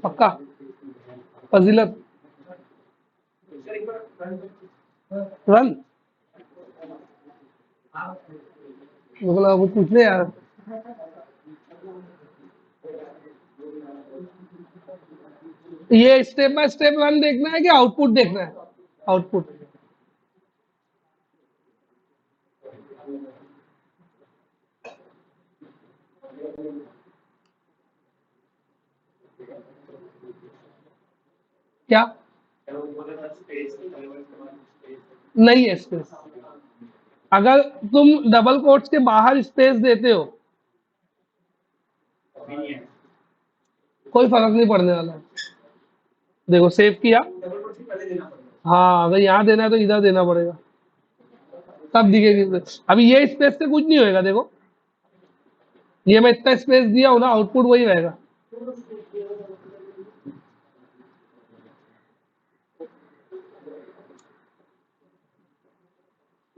पक्का? फजीलत रन मतलब वो पूछ ले यार। ये स्टेप बाय स्टेप रन देखना है कि आउटपुट देखना है? आउटपुट। क्या नहीं है स्पेस? अगर तुम डबल कोट्स के बाहर स्पेस देते हो कोई फर्क नहीं पड़ने वाला। देखो सेव किया, हाँ अगर यहाँ देना है तो इधर देना पड़ेगा, तब दिखेगी स्पेस। अभी ये स्पेस से कुछ नहीं होएगा, देखो ये मैं इतना स्पेस दिया हूं ना, आउटपुट वही रहेगा।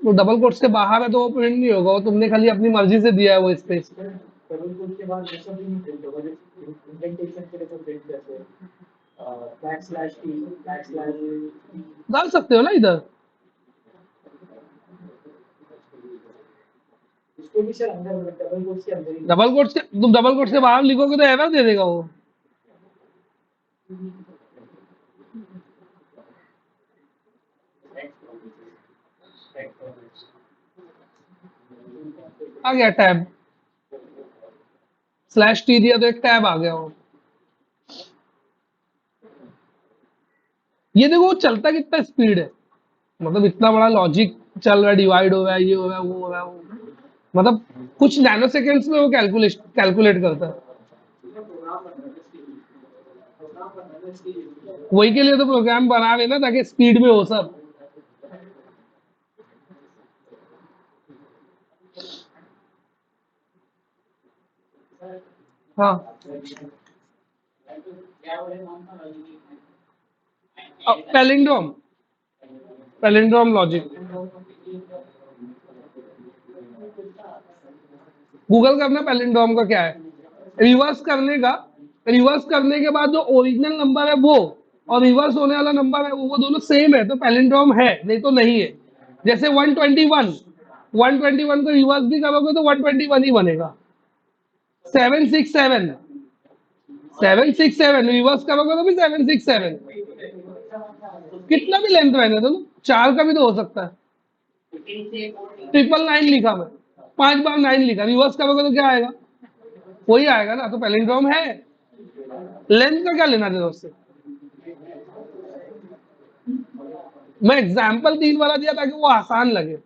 तो डबल कोट्स के बाहर है तो वो प्रिंट नहीं होगा, वो तुमने खाली अपनी मर्जी से दिया है वो स्पेस। डाल सकते हो ना इधर, तुम डबल कोट्स के बाहर लिखोगे तो एरर दे देगा वो। आ गया टैब, स्लैश टी दिया तो एक टैब आ गया वो। ये देखो वो चलता कितना स्पीड है, मतलब इतना बड़ा लॉजिक चल रहा है, डिवाइड हो रहा है, ये हो रहा है, वो हो रहा है, मतलब कुछ नैनो सेकेंड्स में वो कैलकुलेट करता है। वही के लिए तो प्रोग्राम बना रहे ना, ताकि स्पीड में हो सब। हाँ पैलिंड्रोम, पैलिंड्रोम लॉजिक गूगल करना पैलिंड्रोम का क्या है। रिवर्स करने के बाद जो ओरिजिनल नंबर है वो और रिवर्स होने वाला नंबर है वो दोनों सेम है तो पैलिंड्रोम है, नहीं तो नहीं है। जैसे 121 को रिवर्स भी करोगे तो 121 ही बनेगा। 767 रिवर्स करोगे तो भी 767, कितना भी लेंथ रहने दो, 4 का भी तो हो सकता है। 999 लिखा मैं, 5 बार 9 लिखा, रिवर्स करोगे तो क्या आएगा, वही आएगा ना, तो पैलिंड्रोम है। लेंथ का क्या लेना देना उससे। मैं एग्जाम्पल 3 वाला दिया ताकि वो आसान लगे।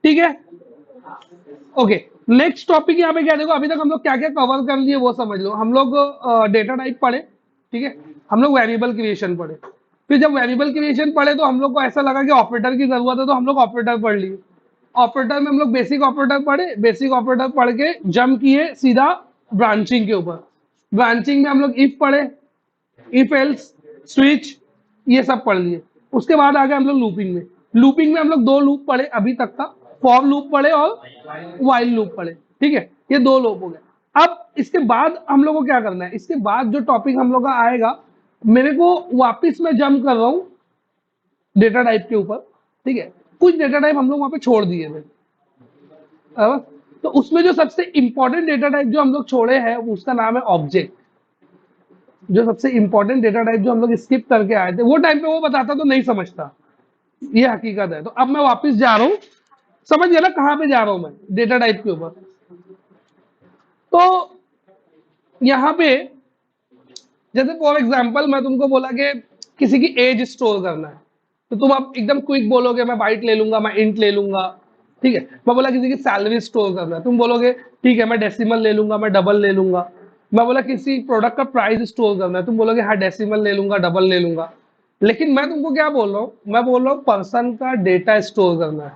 ठीक है, ओके। नेक्स्ट टॉपिक यहाँ पे क्या, देखो अभी तक हम लोग क्या क्या कवर कर लिए वो समझ लो। हम लोग डेटा टाइप पढ़े, ठीक है, हम लोग वेरिएबल क्रिएशन पढ़े। फिर जब वेरिएबल क्रिएशन पढ़े तो हम लोग को ऐसा लगा कि ऑपरेटर की जरूरत है तो हम लोग ऑपरेटर पढ़ लिए। ऑपरेटर में हम लोग बेसिक ऑपरेटर पढ़े, बेसिक ऑपरेटर पढ़ के जंप किए सीधा ब्रांचिंग के ऊपर। ब्रांचिंग में हम लोग इफ पढ़े, इफ एल्स, स्विच, ये सब पढ़ लिए। उसके बाद आ गए हम लोग लूपिंग में। लूपिंग में हम लोग 2 लूप पढ़े अभी तक का, फॉर लूप पढ़े और वाइल लूप पढ़े, ठीक है, ये 2 लूप हो गए। अब इसके बाद हम लोग को क्या करना है, इसके बाद जो टॉपिक हम लोग का आएगा, मेरे को वापिस मैं जंप कर रहा हूं डेटा टाइप के ऊपर, ठीक है। कुछ डेटा टाइप हम लोग वहां पे छोड़ दिए थे, तो उसमें जो सबसे इंपॉर्टेंट डेटा टाइप जो हम लोग छोड़े हैं उसका नाम है ऑब्जेक्ट। जो सबसे इंपॉर्टेंट डेटा टाइप जो हम लोग स्किप करके आए थे, वो टाइम पे वो बताता तो नहीं समझता, ये हकीकत है। तो अब मैं वापस जा रहा हूं, समझ गया ना कहां पे जा रहा हूं मैं, डेटा टाइप के ऊपर। तो यहाँ पे जैसे फॉर एग्जांपल मैं तुमको बोला कि किसी की एज स्टोर करना है, तो तुम अब एकदम क्विक बोलोगे मैं बाइट ले लूंगा, मैं इंट ले लूंगा, ठीक है। मैं बोला किसी की सैलरी स्टोर करना है, तुम बोलोगे ठीक है मैं डेसिमल ले लूंगा, मैं डबल ले लूंगा। मैं बोला किसी प्रोडक्ट का प्राइस स्टोर करना है, तुम बोलोगे हाँ डेसिमल ले लूंगा, डबल ले लूंगा। लेकिन मैं तुमको क्या बोल रहा हूँ, मैं बोल रहा हूँ पर्सन का डेटा स्टोर करना है।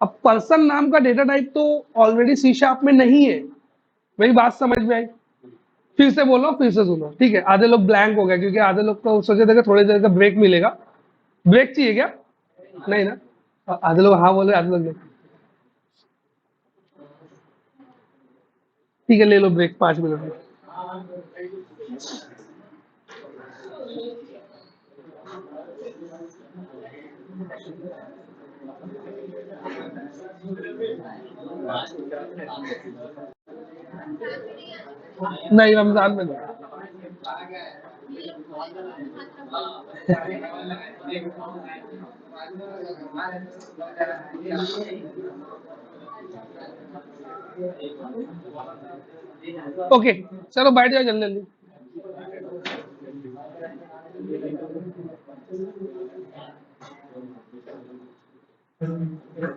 अब पर्सन नाम का डेटा टाइप तो ऑलरेडी सी शार्प में नहीं है। मेरी बात समझ में आई, फिर से बोल रहा हूँ, फिर से सुनो, ठीक है। आधे लोग ब्लैंक हो गए क्योंकि आधे लोग तो सोचे थे कि थोड़ी देर का ब्रेक मिलेगा। ब्रेक चाहिए क्या, नहीं ना, आधे लोग हाँ बोले, आधे लोग नहीं। ठीक है ले लो ब्रेक 5 मिनट में। नहीं रमजान में नहीं। ओके चलो बैठ जाओ जल्दी जल्दी।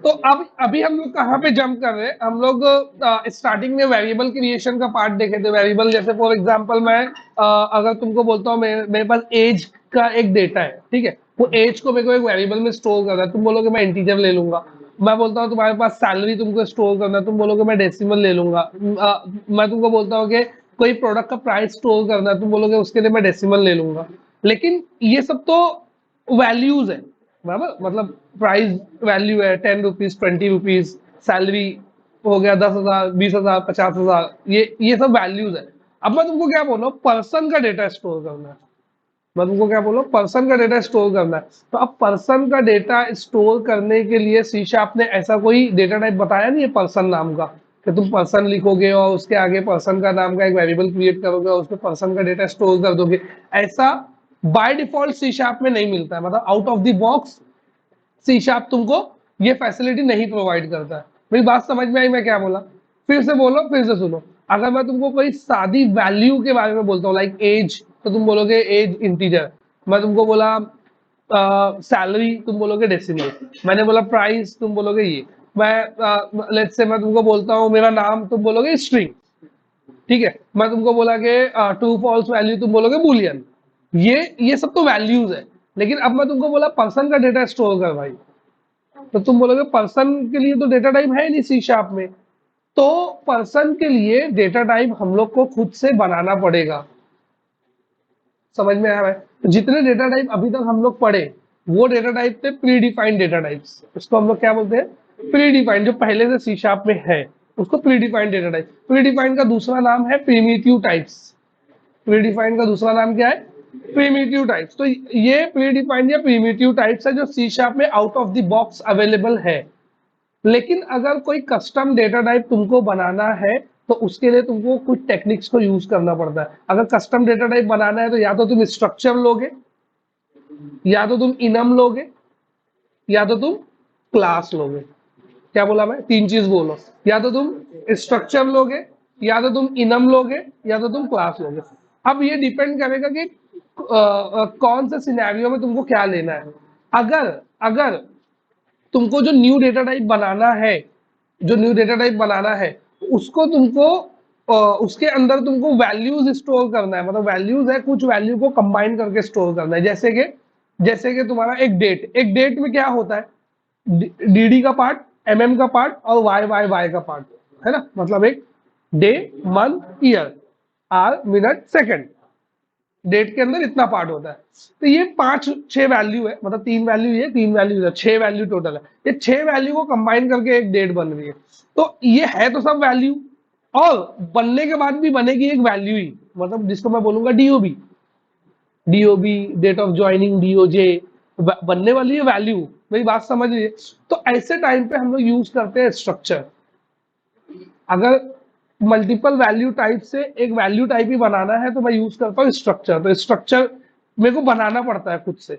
तो अब अभी हम लोग कहाँ पे जंप कर रहे हैं, हम लोग स्टार्टिंग में वेरिएबल क्रिएशन का पार्ट देखे थे। वेरिएबल जैसे फॉर एग्जांपल मैं अगर तुमको बोलता हूँ मेरे पास एज का एक डेटा है, ठीक है, वो एज को मेरे को एक वेरिएबल में स्टोर करना है, तुम बोलोगे मैं इंटीजर ले लूंगा। मैं बोलता हूँ तुम्हारे पास सैलरी तुमको स्टोर करना है, तुम बोलोगे मैं डेसिमल ले लूंगा। मैं तुमको बोलता हूँ कि कोई प्रोडक्ट का प्राइस स्टोर करना है, तुम बोलोगे उसके लिए मैं डेसिमल ले लूंगा। लेकिन ये सब तो वैल्यूज है, बराबर, मतलब प्राइस वैल्यू है 10 रुपीज 20 रुपीज, सैलरी हो गया 10,000 20,000 50,000, ये सब वैल्यूज है। अब मैं तुमको क्या बोल रहा हूँ, पर्सन का डेटा स्टोर करना है। मैं तुमको क्या बोल रहा हूँ, पर्सन का डेटा स्टोर करना है। तो अब पर्सन का डेटा स्टोर करने के लिए सी शार्प ने ऐसा कोई डेटा टाइप बताया नहीं है पर्सन नाम का, कि तुम पर्सन लिखोगे और उसके आगे पर्सन का नाम का एक वेरिएबल क्रिएट करोगे और उसमें पर्सन का डेटा स्टोर कर दोगे। ऐसा बाय डिफॉल्ट सी शार्प में नहीं मिलता है, मतलब out of the box C sharp तुमको ये फैसिलिटी नहीं प्रोवाइड करता है। मेरी बात समझ में आई मैं क्या बोला, फिर से बोलो फिर से सुनो। अगर मैं तुमको कोई सादी वैल्यू के बारे में बोलता हूँ लाइक एज, तो तुम बोलोगे एज इंटीजर। मैं तुमको बोला सैलरी, तुम बोलोगे डेसिमल। मैंने बोला प्राइस, तुम बोलोगे ये। मैं लेट्स से मैं तुमको बोलता हूँ मेरा नाम, तुम बोलोगे स्ट्रिंग, ठीक है। मैं तुमको बोला कि ट्रू फॉल्स वैल्यू, तुम बोलोगे बुलियन। ये सब तो वैल्यूज है। लेकिन अब मैं तुमको बोला पर्सन का डेटा स्टोर कर भाई, तो तुम बोलोगे पर्सन के लिए तो डेटा टाइप है नहीं सी शार्प में, तो पर्सन के लिए डेटा टाइप हम लोग को खुद से बनाना पड़ेगा। समझ में आ रहा है, तो जितने डेटा टाइप अभी तक हम लोग पढ़े वो डेटा टाइप थे प्री डिफाइंड डेटा टाइप्स, उसको हम लोग क्या बोलते हैं, प्री डिफाइंड, जो पहले से सी शार्प में है उसको pre defined data type. Pre defined का दूसरा नाम है प्रीमिटिव टाइप्स। प्री डिफाइंड का दूसरा नाम क्या है, प्रीमिटिव टाइप्स। तो ये प्री डिफाइंड या प्रीमिटिव टाइप्स है जो सी शार्प में out of the box available है। लेकिन अगर कोई कस्टम डेटा टाइप तुमको बनाना है तो उसके लिए तुमको कुछ टेक्निक्स को यूज करना पड़ता है। अगर कस्टम डेटा टाइप बनाना है तो या तो तुम स्ट्रक्चर लोगे, या तो तुम इनम लोगे, या तो तुम क्लास लोगे। क्या बोला मैं, तीन चीज बोलो, या तो तुम स्ट्रक्चर लोगे, या तो तुम इनम लोगे, या तो तुम क्लास लोगे। अब ये डिपेंड करेगा कि कौन से सिनेरियो में तुमको क्या लेना है। अगर अगर तुमको जो न्यू डेटा टाइप बनाना है, जो न्यू डेटा टाइप बनाना है उसको तुमको उसके अंदर तुमको वैल्यूज स्टोर करना है, मतलब वैल्यूज है, कुछ वैल्यू को कंबाइन करके स्टोर करना है। जैसे कि तुम्हारा एक डेट में क्या होता है, डीडी का पार्ट, एमएम का पार्ट और वाई वाई वाई का पार्ट, है ना। मतलब एक day, month, year, hour, minute, second, date के अंदर इतना पार्ट होता है। तो ये 5-6 वैल्यू है, मतलब 3 वैल्यू ये, 3 वैल्यू, 6 वैल्यू टोटल है। ये 6 वैल्यू को कंबाइन करके एक डेट बन रही है। तो ये है तो सब वैल्यू, और बनने के बाद भी बनेगी एक वैल्यू ही, मतलब जिसको मैं बोलूंगा DOB. DOB, date of joining, DOJ, बनने वाली है वैल्यू। मेरी बात समझ रही है। तो ऐसे टाइम पे हम लोग यूज करते हैं स्ट्रक्चर। अगर मल्टीपल वैल्यू टाइप से एक वैल्यू टाइप ही बनाना है तो मैं यूज करता हूँ स्ट्रक्चर। तो स्ट्रक्चर मेरे को बनाना पड़ता है खुद से,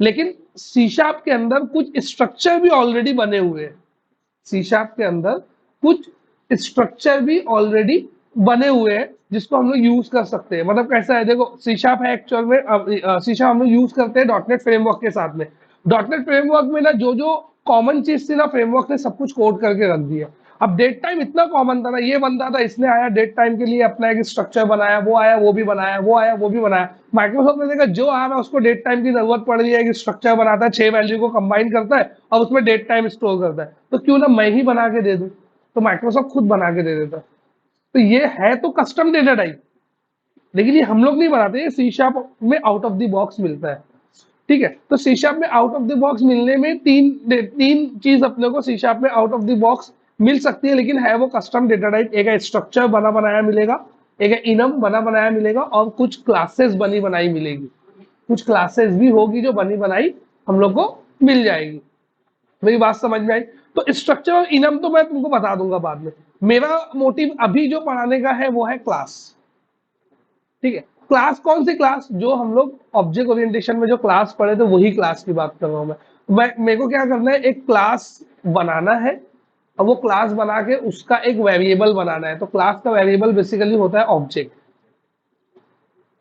लेकिन सी शार्प के अंदर कुछ स्ट्रक्चर भी ऑलरेडी बने हुए हैं। सी शार्प के अंदर कुछ स्ट्रक्चर भी ऑलरेडी बने हुए हैं जिसको हम लोग यूज कर सकते हैं। मतलब कैसा है, देखो सी शार्प है एक्चुअल में, सी शार्प हम लोग यूज करते हैं डॉटनेट फ्रेमवर्क के साथ में। डॉटनेट फ्रेमवर्क में ना जो जो कॉमन चीज थी ना, फ्रेमवर्क ने सब कुछ कोड करके रख दिया। अब डेट टाइम इतना कॉमन था ना, ये बनता था, इसने आया डेट टाइम के लिए अपना एक स्ट्रक्चर बनाया, वो आया वो भी बनाया, वो आया वो भी बनाया। माइक्रोसॉफ्ट ने देखा जो आ रहा है उसको डेट टाइम की जरूरत पड़ रही है, एक स्ट्रक्चर बनाता है, 6 वैल्यू को कंबाइन करता है और उसमें डेट टाइम स्टोर करता है। तो क्यों ना मैं ही बना के दे दूं। तो माइक्रोसॉफ्ट खुद बना के दे देता। तो ये है तो कस्टम डेटा टाइप, लेकिन ये हम लोग नहीं बनाते, ये सी शार्प में आउट ऑफ द बॉक्स मिलता है। ठीक है, तो सी शार्प में आउट ऑफ द बॉक्स मिलने में तीन चीज अपने को सी शार्प में आउट ऑफ द बॉक्स मिल सकती है, लेकिन है वो कस्टम डेटा टाइप। एक है स्ट्रक्चर बना बनाया मिलेगा, एक है इनम बना बनाया मिलेगा, और कुछ क्लासेस बनी बनाई मिलेगी। कुछ क्लासेस भी होगी जो बनी बनाई हम लोग को मिल जाएगी। मेरी बात समझ में आई। तो स्ट्रक्चर और इनम तो मैं तुमको बता दूंगा बाद में। मेरा मोटिव अभी जो पढ़ाने का है वो है क्लास। ठीक है, क्लास कौन सी क्लास, जो हम लोग ऑब्जेक्ट ओरिएंटेशन में जो क्लास पढ़े थे वही क्लास की बात कर रहा हूं मैं मेरे को क्या करना है, एक क्लास बनाना है, और वो क्लास बना के उसका एक वेरिएबल बनाना है। तो क्लास का वेरिएबल बेसिकली होता है ऑब्जेक्ट।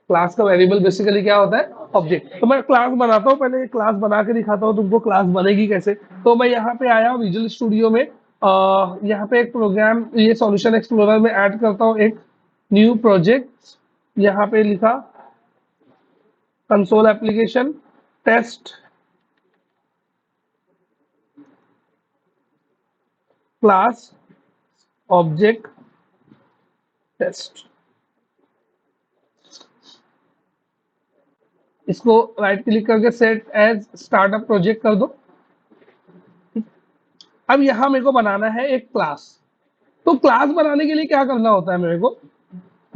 क्लास का वेरिएबल बेसिकली क्या होता है, ऑब्जेक्ट। तो मैं क्लास बनाता हूँ, पहले क्लास बना के दिखाता हूँ तुमको क्लास बनेगी कैसे। तो मैं यहाँ पे आया विजुअल स्टूडियो में, यहाँ पे एक प्रोग्राम, ये सॉल्यूशन एक्सप्लोरर में ऐड करता हूँ एक न्यू प्रोजेक्ट। यहाँ पे लिखा console application test class object test. इसको राइट क्लिक करके सेट एज स्टार्टअप प्रोजेक्ट कर दो। अब यहां मेरे को बनाना है एक क्लास। तो क्लास बनाने के लिए क्या करना होता है मेरे को,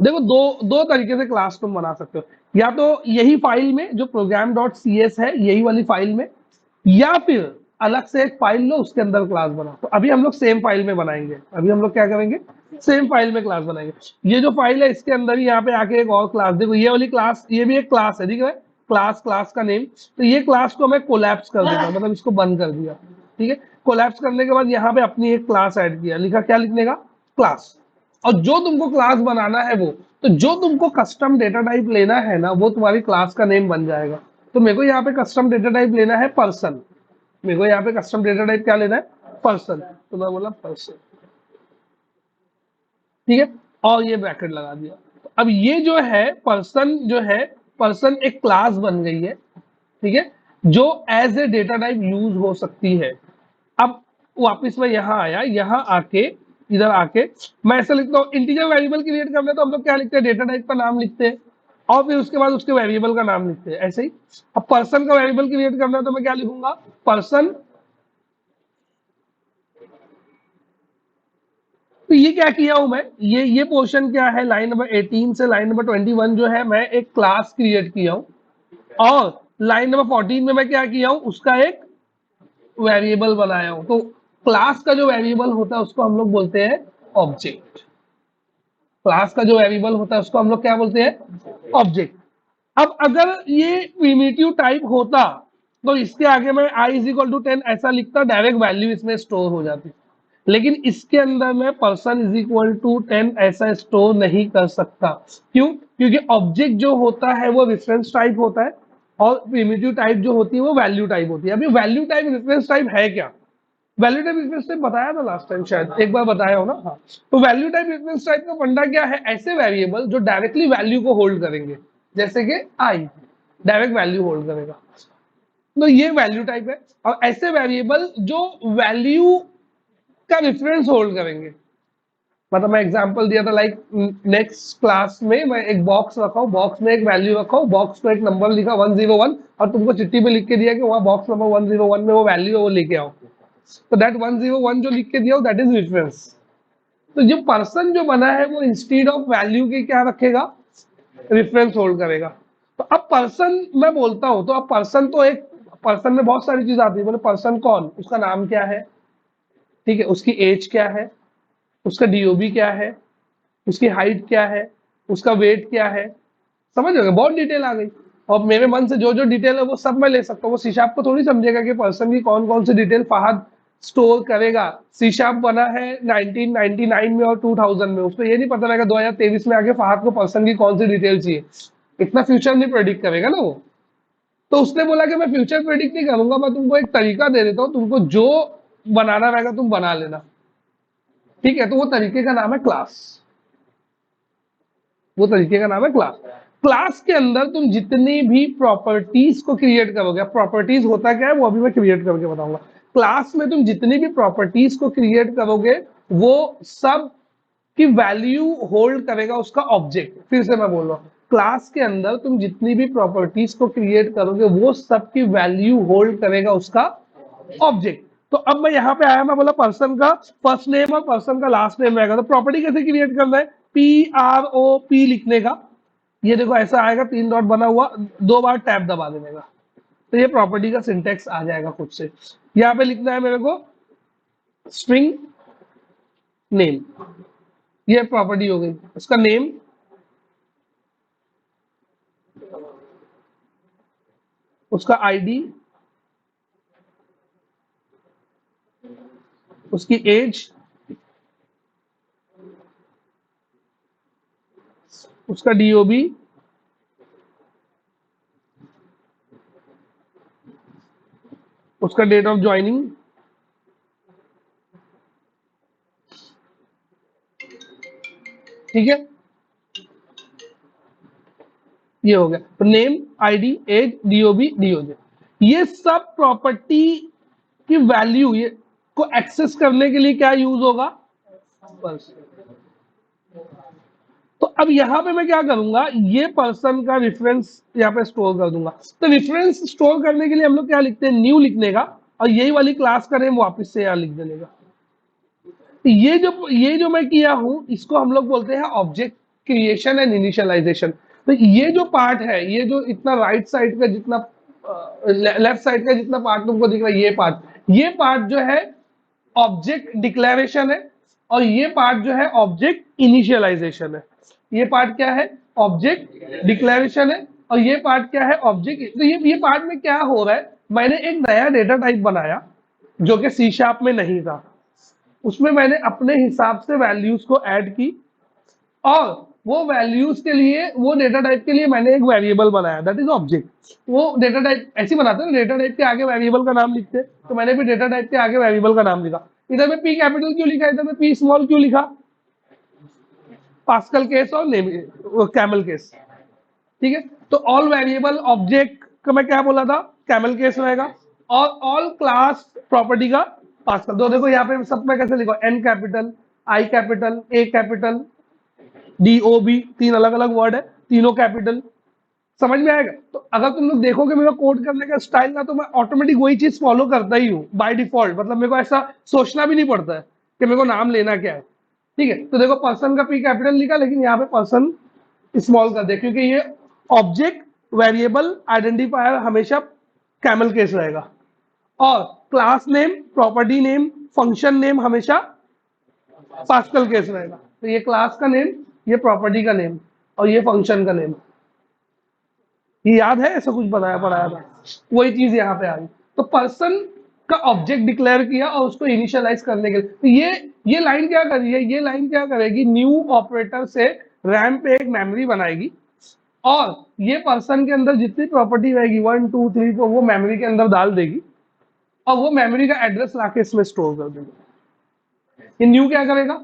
देखो दो दो तरीके से क्लास तुम बना सकते हो। या तो यही फाइल में जो program डॉट सी एस है, यही वाली फाइल में, या फिर अलग से एक फाइल लो उसके अंदर क्लास बनाओ। तो अभी हम लोग सेम फाइल में बनाएंगे। अभी हम लोग क्या करेंगे, सेम फाइल में क्लास बनाएंगे। ये जो फाइल है इसके अंदर ही यहाँ पे आके एक और क्लास, देखो ये वाली क्लास, ये भी एक क्लास है, ठीक है, क्लास का नेम। तो ये क्लास को मैं कोलैप्स कर देता हूँ, मतलब इसको बंद कर दिया। ठीक है, कोलैप्स करने के बाद यहाँ पे अपनी एक क्लास ऐड किया, लिखा क्या लिखने का, क्लास। और जो तुमको क्लास बनाना है वो, तो जो तुमको कस्टम डेटा टाइप लेना है ना, वो तुम्हारी क्लास का नेम बन जाएगा। तो मेरे को यहाँ पे कस्टम डेटा टाइप लेना है पर्सन। मेरे को यहाँ पे कस्टम डेटा टाइप क्या लेना है, पर्सन। तो मैं बोला पर्सन, ठीक है, और ये ब्रैकेट लगा दिया। तो अब ये जो है पर्सन, जो है पर्सन एक क्लास बन गई है, ठीक है, जो as a data type use हो सकती है। अब वापस मैं यहाँ आया, यहाँ आके इधर आके मैं ऐसा लिखता हूँ, इंटीजर वेरिएबल क्रिएट करना है तो हम लोग क्या लिखते हैं, डेटा टाइप का नाम लिखते हैं, और फिर उसके बाद उसके वेरिएबल का नाम लिखते हैं ऐसे ही। अब पर्सन का वेरिएबल क्रिएट करना है तो मैं क्या लिखूंगा, पर्सन। तो ये क्या किया हूं मैं, ये पोर्शन क्या है, लाइन नंबर 18 से लाइन नंबर 21 जो है मैं एक क्लास क्रिएट किया हूं, और लाइन नंबर 14 में मैं क्या किया हूं, उसका एक वेरिएबल बनाया हूं। तो क्लास का जो वेरिएबल होता है उसको हम लोग बोलते हैं ऑब्जेक्ट। क्लास का जो वेरिएबल होता है उसको हम लोग क्या बोलते हैं, ऑब्जेक्ट। अब अगर ये प्रिमिटिव टाइप होता तो इसके आगे मैं i इज इक्वल टू 10 ऐसा लिखता, डायरेक्ट वैल्यू इसमें स्टोर हो जाती। लेकिन इसके अंदर मैं पर्सन इज इक्वल टू 10 ऐसा स्टोर नहीं कर सकता। क्यों? क्योंकि ऑब्जेक्ट जो होता है वो रेफरेंस टाइप होता है, और प्रिमिटिव टाइप जो होती है वो वैल्यू टाइप होती है। अभी वैल्यू टाइप रेफरेंस टाइप है क्या, वैल्यू टाइप रेफरेंस टाइप बताया था लास्ट टाइम, शायद एक बार बताया हो ना। हाँ, तो वैल्यू टाइप रेफरेंस टाइप का फंडा क्या है, ऐसे वेरिएबल जो डायरेक्टली वैल्यू को होल्ड करेंगे, जैसे कि आई डायरेक्ट वैल्यू होल्ड करेगा, तो ये वैल्यू टाइप है। और ऐसे वेरिएबल जो वैल्यू का रेफरेंस होल्ड करेंगे, मतलब मैं एग्जांपल दिया था, लाइक नेक्स्ट क्लास में मैं एक बॉक्स रखा हूं, बॉक्स में एक वैल्यू रखा हूं, बॉक्स को एक नंबर लिखा 101, और तुमको चिट्ठी पे लिख के दिया कि वहां बॉक्स नंबर 101 में वो वैल्यू है वो लेके आओ, तो दैट 101 जो लिख के दिया हो दैट इज रेफरेंस। तो जो पर्सन जो बना है वो इंस्टीड ऑफ वैल्यू के क्या रखेगा, रेफरेंस होल्ड करेगा। तो अब पर्सन मैं बोलता हूं, तो अब पर्सन तो एक, पर्सन में बहुत सारी चीज आती है, बोले पर्सन कौन, उसका नाम क्या है, ठीक है, उसकी एज क्या है, उसका डीओबी क्या है, उसकी हाइट क्या है, उसका वेट क्या है, समझ रहे हो, बहुत डिटेल आ गई। और मेरे मन से जो जो डिटेल है वो सब मैं ले सकता हूँ। वो सीशाप को थोड़ी समझेगा कि पर्सन की कौन कौन सी डिटेल फहद स्टोर करेगा। सीशाप बना है 1999 में और 2000 में, उसको ये नहीं पता रहेगा 2023 में आके फहद को पर्सन की कौन सी डिटेल चाहिए, इतना फ्यूचर नहीं प्रेडिक्ट करेगा ना वो। तो उसने बोला कि मैं फ्यूचर प्रेडिक्ट नहीं करूंगा, मैं तुमको एक तरीका दे देता हूँ, तुमको जो बनाना रहेगा तुम बना लेना, ठीक है। तो वो तरीके का नाम है क्लास, वो तरीके का नाम है क्लास। क्लास के अंदर तुम जितनी भी प्रॉपर्टीज को क्रिएट करोगे, प्रॉपर्टीज होता क्या है वो अभी मैं क्रिएट करके बताऊंगा। क्लास में तुम जितनी भी प्रॉपर्टीज को क्रिएट करोगे वो सब की वैल्यू होल्ड करेगा उसका ऑब्जेक्ट। फिर से मैं बोल रहा हूँ, क्लास के अंदर तुम जितनी भी प्रॉपर्टीज को क्रिएट करोगे वो सब की वैल्यू होल्ड करेगा उसका ऑब्जेक्ट। तो अब मैं यहाँ पे आया, मैं बोला पर्सन का फर्स्ट नेम और पर्सन का लास्ट नेम रहेगा, तो प्रॉपर्टी कैसे क्रिएट करना है, PROP लिखने का, ये देखो ऐसा आएगा, 3 डॉट बना हुआ, 2 बार टैब दबा देने का, तो ये प्रॉपर्टी का सिंटेक्स आ जाएगा खुद से। यहाँ पे लिखना है मेरे को स्ट्रिंग नेम, ये प्रॉपर्टी हो गई, उसका नेम, उसका आईडी, उसकी एज, उसका डीओबी, उसका डेट ऑफ ज्वाइनिंग, ठीक है, ये हो गया। तो name, ID, age, DOB, DOJ, ये सब प्रॉपर्टी की वैल्यू ये को एक्सेस करने के लिए क्या यूज होगा, बस। तो अब यहाँ पे मैं क्या करूंगा, ये पर्सन का रेफरेंस यहाँ पे स्टोर कर दूंगा। तो रेफरेंस स्टोर करने के लिए हम लोग क्या लिखते हैं, न्यू लिखने का, और यही वाली क्लास का नेम वापस से यहाँ लिख देने का। तो ये जो मैं किया हूं इसको हम लोग बोलते हैं ऑब्जेक्ट क्रिएशन एंड इनिशियलाइजेशन। तो ये जो पार्ट है, ये जो इतना राइट साइड का जितना लेफ्ट साइड का जितना पार्ट तुमको दिख रहा है, ये पार्ट जो है ऑब्जेक्ट डिक्लेरेशन है, और ये पार्ट जो है ऑब्जेक्ट इनिशियलाइजेशन है। ये पार्ट क्या है, ऑब्जेक्ट डिक्लेरेशन है, और ये पार्ट क्या है, ऑब्जेक्ट। तो ये पार्ट में क्या हो रहा है, मैंने एक नया डेटा टाइप बनाया जो कि सी शार्प में नहीं था, उसमें मैंने अपने हिसाब से वैल्यूज को ऐड की, और वो वैल्यूज के लिए, वो डेटा टाइप के लिए मैंने एक वेरिएबल बनाया, दैट इज ऑब्जेक्ट। वो डेटा टाइप ऐसे बनाते हैं, डेटा टाइप के आगे वेरिएबल का नाम लिखते हैं, तो मैंने भी डेटा टाइप के आगे वेरिएबल का नाम लिखा। इधर में पी कैपिटल क्यों लिखा, इधर में पी स्मॉल क्यों लिखा, पास्कल केस और कैमल केस, ठीक है। तो ऑल वेरिएबल ऑब्जेक्ट का मैं क्या बोला था, कैमल केस रहेगा, और ऑल क्लास प्रॉपर्टी का पास्कल। तो देखो यहाँ पे सब में कैसे लिखो, N capital, I capital, A capital, DOB, 3 अलग अलग वर्ड है, तीनों कैपिटल, समझ में आएगा? तो अगर तुम लोग देखोगे मेरा कोड करने का स्टाइल ना, तो मैं ऑटोमेटिक वही चीज फॉलो करता ही हूँ बाय डिफॉल्ट। मतलब मेरे को ऐसा सोचना भी नहीं पड़ता है कि मेरे को नाम लेना क्या है। ठीक है, तो देखो पर्सन का पी कैपिटल लिखा, लेकिन यहाँ पे पर्सन स्मॉल कर दे, क्योंकि ये ऑब्जेक्ट वेरिएबल आइडेंटिफायर हमेशा कैमल केस रहेगा, और class name, property name, function name हमेशा पास्कल केस रहेगा। तो ये क्लास का नेम, ये प्रॉपर्टी का नेम, और ये फंक्शन का नेम। ये याद है? ऐसा कुछ बताया पढ़ाया था, वही चीज यहाँ पे आ गई। तो पर्सन का ऑब्जेक्ट डिक्लेयर किया और उसको इनिशियलाइज करने के लिए, तो ये लाइन क्या कर रही है? ये लाइन क्या करेगी? न्यू ऑपरेटर से रैम पे एक मेमोरी बनाएगी, और ये पर्सन के अंदर जितनी प्रॉपर्टी रहेगी 1 2 3 4 वो मेमोरी के अंदर डाल देगी, और वो मेमोरी का एड्रेस लाके इसमें स्टोर कर देगी। ये न्यू क्या करेगा?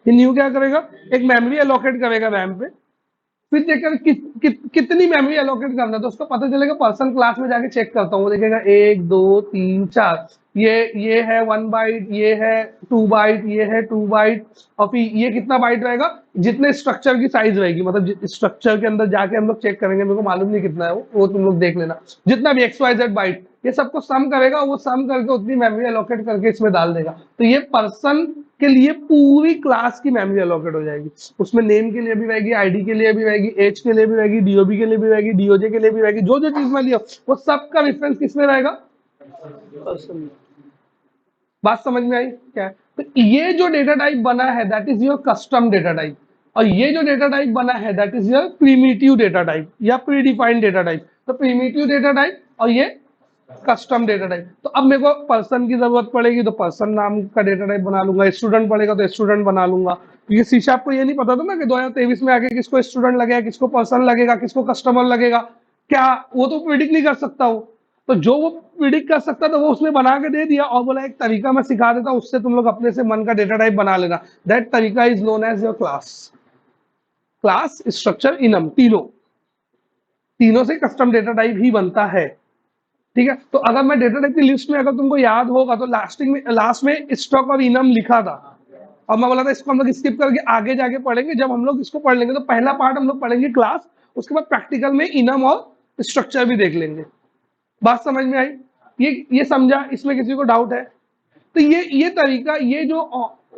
ये न्यू क्या करेगा? एक मेमोरी एलोकेट करेगा रैम पे, फिर देखकर कितनी मेमोरी एलोकेट करना है, तो उसको पता चलेगा। पर्सन क्लास में जाके चेक करता हूँ, वो देखेगा 1 2 3 4, ये है 1 बाइट, ये है 2 बाइट, ये है 2 बाइट, और फिर ये कितना बाइट रहेगा? जितने स्ट्रक्चर की साइज रहेगी, मतलब स्ट्रक्चर के अंदर जाके हम लोग चेक करेंगे, मेरे को मालूम नहीं कितना है वो तुम लोग देख लेना। जितना भी XYZ बाइट, ये सबको सम करेगा, वो सम करके उतनी मेमोरी एलोकेट करके इसमें डाल देगा। तो ये पर्सन के लिए पूरी क्लास की मेमोरी एलोकेट हो जाएगी। उसमें नेम के लिए भी रहेगी, आईडी के लिए भी रहेगी, एज के लिए भी रहेगी, डीओबी के लिए भी रहेगी, डीओजे के लिए भी रहेगी, जो जो चीज में लिया वो सबका रेफरेंस किसमें रहेगा? पर्सन। बात समझ में आई क्या है? तो ये जो डेटा टाइप बना है that is your custom data type, और ये जो डेटा टाइप बना है that is your primitive data type या प्रीडिफाइंड डेटा टाइप। तो प्रीमिटिव डेटा टाइप और ये कस्टम डेटा टाइप। तो अब मेरे को पर्सन की जरूरत पड़ेगी तो पर्सन नाम का डेटा टाइप बना लूंगा, स्टूडेंट पड़ेगा तो स्टूडेंट बना लूंगा, क्योंकि सी# को ये नहीं पता था ना कि 2023 में आके किसको स्टूडेंट लगेगा, किसको पर्सन लगेगा, किसको कस्टमर लगेगा, क्या वो तो प्रिडिक्ट नहीं कर सकता हूँ। तो जो वो प्रिडिक्ट कर सकता था वो उसने बना के दे दिया, और बोला एक तरीका मैं सिखा देता हूँ, उससे तुम लोग अपने से मन का डेटा टाइप बना लेना। दैट तरीका is known as your class. Class, structure, enum, तीनों से कस्टम डेटा टाइप ही बनता है। ठीक है, तो अगर मैं डेटा टाइप की लिस्ट में, अगर तुमको याद होगा तो लास्ट में स्टॉक और इनम लिखा था, और मैं बोला था इसको हम लोग स्किप करके आगे जाके पढ़ेंगे। जब हम लोग इसको पढ़ लेंगे तो पहला पार्ट हम लोग पढ़ेंगे क्लास, उसके बाद प्रैक्टिकल में इनम और स्ट्रक्चर भी देख लेंगे। बात समझ में आई? ये समझा? इसमें किसी को डाउट है? तो ये तरीका, ये जो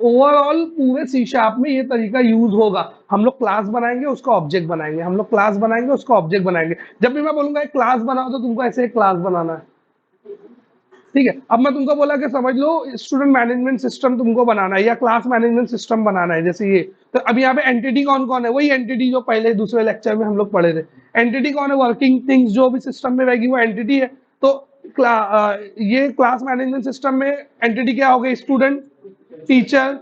ओवरऑल पूरे सी# में ये तरीका यूज होगा। हम लोग क्लास बनाएंगे, उसका ऑब्जेक्ट बनाएंगे, हम लोग क्लास बनाएंगे, उसका ऑब्जेक्ट बनाएंगे। जब भी मैं बोलूंगा एक क्लास बनाओ तो तुमको ऐसे एक क्लास बनाना है। ठीक है, अब मैं तुमको बोला कि समझ लो स्टूडेंट मैनेजमेंट सिस्टम तुमको बनाना है या क्लास मैनेजमेंट सिस्टम बनाना है, जैसे ये। तो अब यहाँ पे एंटिटी कौन कौन है? वही एंटिटी जो पहले दूसरे लेक्चर में हम लोग पढ़े थे। एंटिटी कौन है? वर्किंग थिंग्स जो भी सिस्टम में रहेगी वो एंटिटी है। तो ये क्लास मैनेजमेंट सिस्टम में एंटिटी क्या हो गई? स्टूडेंट, टीचर,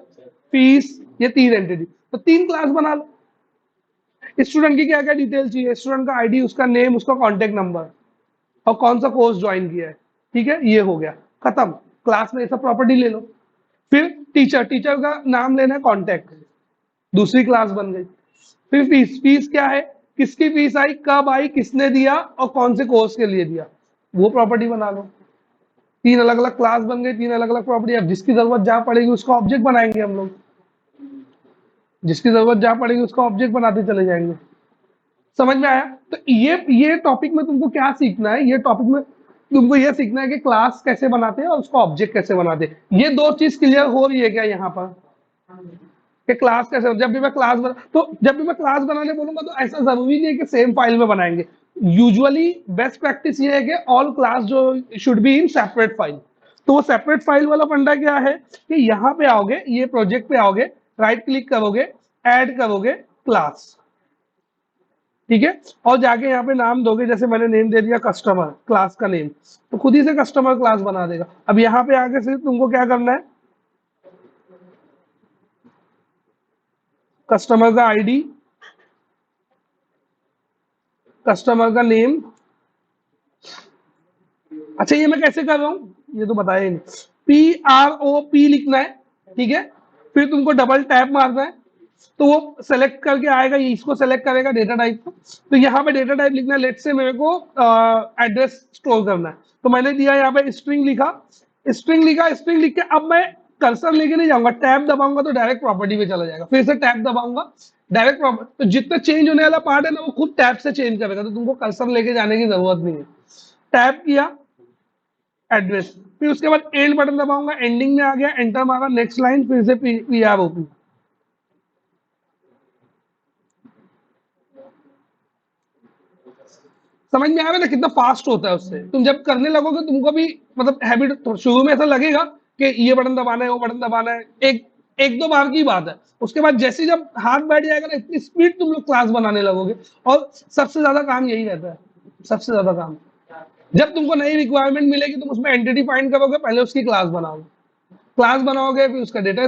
फीस, ये 3 एंटिटी। तो 3 क्लास बना लो। स्टूडेंट की क्या क्या डिटेल चाहिए? स्टूडेंट का आईडी, उसका नेम, उसका कॉन्टेक्ट नंबर, और कौन सा कोर्स ज्वाइन किया है। ठीक है, ये हो गया, खत्म। क्लास में ये सब प्रॉपर्टी ले लो। फिर टीचर का नाम लेना है, कॉन्टेक्ट, दूसरी क्लास बन गई। फिर फीस क्या है? किसकी फीस आई, कब आई, किसने दिया, और कौन से कोर्स के लिए दिया, वो प्रॉपर्टी बना लो। 3 अलग अलग क्लास बन गई, 3 अलग अलग प्रॉपर्टी। अब जिसकी जरूरत जहां पड़ेगी उसका ऑब्जेक्ट बनाएंगे हम लोग, जिसकी जरूरत जहां पड़ेगी उसका ऑब्जेक्ट बनाते चले जाएंगे। समझ में आया? तो ये टॉपिक में तुमको क्या सीखना है? ये टॉपिक में तुमको ये सीखना है कि क्लास कैसे बनाते हैं और उसका ऑब्जेक्ट कैसे बनाते हैं। ये 2 चीज क्लियर हो रही है क्या यहाँ पर? कि क्लास कैसे, जब भी मैं क्लास बनाने बोलूंगा तो ऐसा जरूरी नहीं है कि सेम फाइल में बनाएंगे। यूजुअली बेस्ट प्रैक्टिस ये है कि ऑल क्लास जो should be in separate file. तो वो सेपरेट फाइल वाला फंडा क्या है कि यहाँ पे आओगे, ये प्रोजेक्ट पे आओगे, राइट क्लिक करोगे, ऐड करोगे क्लास। ठीक है, और जाके यहाँ पे नाम दोगे, जैसे मैंने नेम दे दिया कस्टमर, क्लास का नेम, तो खुद ही से कस्टमर क्लास बना देगा। अब यहाँ पे आके से तुमको क्या करना है? कस्टमर का आईडी, कस्टमर का नेम। अच्छा, ये मैं कैसे कर रहा हूँ ये तो बताया ही नहीं। PROP लिखना है। ठीक है, फिर तुमको डबल टैप मारना है तो वो सेलेक्ट करके आएगा, ये इसको सेलेक्ट करेगा डेटा टाइप को। तो यहाँ पे डेटा टाइप लिखना है, लेट से मेरे को एड्रेस स्टोर करना है, तो मैंने दिया यहाँ पे स्ट्रिंग लिखा। स्ट्रिंग लिख के अब मैं कर्सर लेके नहीं जाऊंगा, टैब दबाऊंगा तो डायरेक्ट प्रॉपर्टी पे चला जाएगा। फिर से टैब दबाऊंगा, डायरेक्ट तो जितना चेंज होने वाला पार्ट है ना वो खुद टैब से चेंज करेगा, तो तुमको कर्सर लेके जाने की जरूरत नहीं है। टैब किया, एड्रेस, फिर उसके बाद एंड बटन दबाऊंगा, एंडिंग में आ गया, एंटर मारा, नेक्स्ट लाइन, फिर से पी आर ओपी। समझ में आ रहा है ना कितना फास्ट होता है उससे। तुम जब करने लगोगे तुमको भी मतलब हैबिट, तो शुरू में ऐसा लगेगा कि ये बटन दबाना है, वो बटन दबाना है, एक एक दो बार की बात है। उसके बाद जैसे जब हाथ बैठ जाएगा ना, इतनी स्पीड तुम लोग क्लास बनाने लगोगे। और सबसे ज्यादा काम यही रहता है, सबसे ज्यादा काम जब तुमको नई रिक्वायरमेंट मिलेगी तुम उसमें एंटिटी फाइंड करोगे, पहले उसकी क्लास बनाओगे, क्लास बनाओगे, फिर उसका डेटा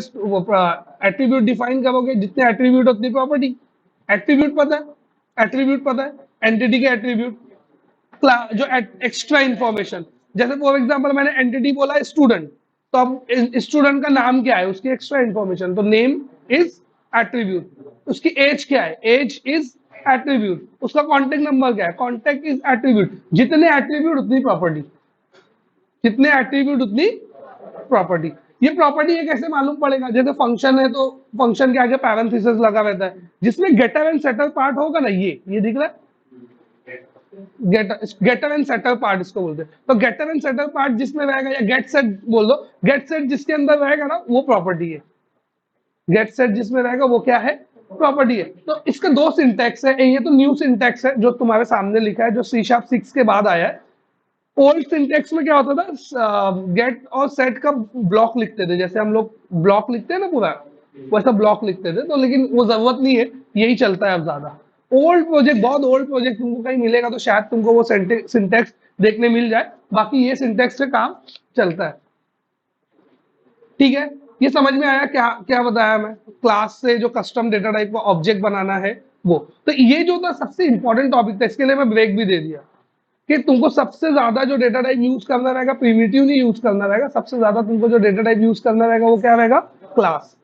एट्रीब्यूट डिफाइन करोगे, जितने एट्रीब्यूट उतनी प्रॉपर्टी। एट्रीब्यूट पता है, एट्रीब्यूट पता है, एंटिटी के एट्रीब्यूट, जो एक्स्ट्रा इंफॉर्मेशन, जैसे फॉर एग्जांपल मैंने एंटिटी बोला स्टूडेंट, तो अब स्टूडेंट का नाम क्या है, उसकी एक्स्ट्रा इंफॉर्मेशन, तो नेम इज एट्रीब्यूट। उसकी एज क्या है, एज इज एट्रीब्यूट। उसका कॉन्टेक्ट नंबर क्या है, कॉन्टेक्ट इज एट्रीब्यूट। जितने एट्रीब्यूट उतनी प्रॉपर्टी, जितने एट्रीब्यूट उतनी प्रॉपर्टी। ये प्रॉपर्टी ये कैसे मालूम पड़ेगा, जैसे फंक्शन है तो फंक्शन के आगे पैरेंथेसिस लगा रहता है, जिसमें गेटर एंड सेटर पार्ट होगा ना, ये दिख रहा है, गेटर एंड सेटर पार्ट इसको बोलते हैं। तो गेटर एंड सेटर पार्ट जिसमें रहेगा, या गेट सेट बोल दो, गेट सेट जिसके अंदर रहेगा ना वो प्रॉपर्टी है। गेट सेट जिसमें रहेगा वो क्या है, प्रॉपर्टी है। तो इसका दो सिंटैक्स है, ये तो न्यू सिंटैक्स है जो तुम्हारे सामने लिखा है, जो C#6 के बाद आया है। ओल्ड सिंटैक्स में क्या होता था, गेट और सेट का ब्लॉक लिखते थे, जैसे हम लोग ब्लॉक लिखते हैं ना पूरा, वैसा ब्लॉक लिखते थे। तो लेकिन वो जरूरत नहीं है, यही चलता है अब ज्यादा। ओल्ड प्रोजेक्ट, बहुत ओल्ड प्रोजेक्ट तुमको कहीं मिलेगा तो शायद तुमको वो सिंटैक्स देखने मिल जाए, बाकी ये सिंटैक्स से काम चलता है। ठीक है, ये समझ में आया क्या क्या बताया मैं, क्लास से जो कस्टम डेटा टाइप का ऑब्जेक्ट बनाना है वो। तो ये जो था सबसे इंपॉर्टेंट टॉपिक था, इसके लिए मैं ब्रेक भी दे दिया कि तुमको सबसे ज्यादा जो डेटा टाइप यूज करना रहेगा, प्रिमिटिव नहीं यूज करना रहेगा, सबसे ज्यादा तुमको जो डेटा टाइप यूज करना रहेगा वो क्या रहेगा, क्लास।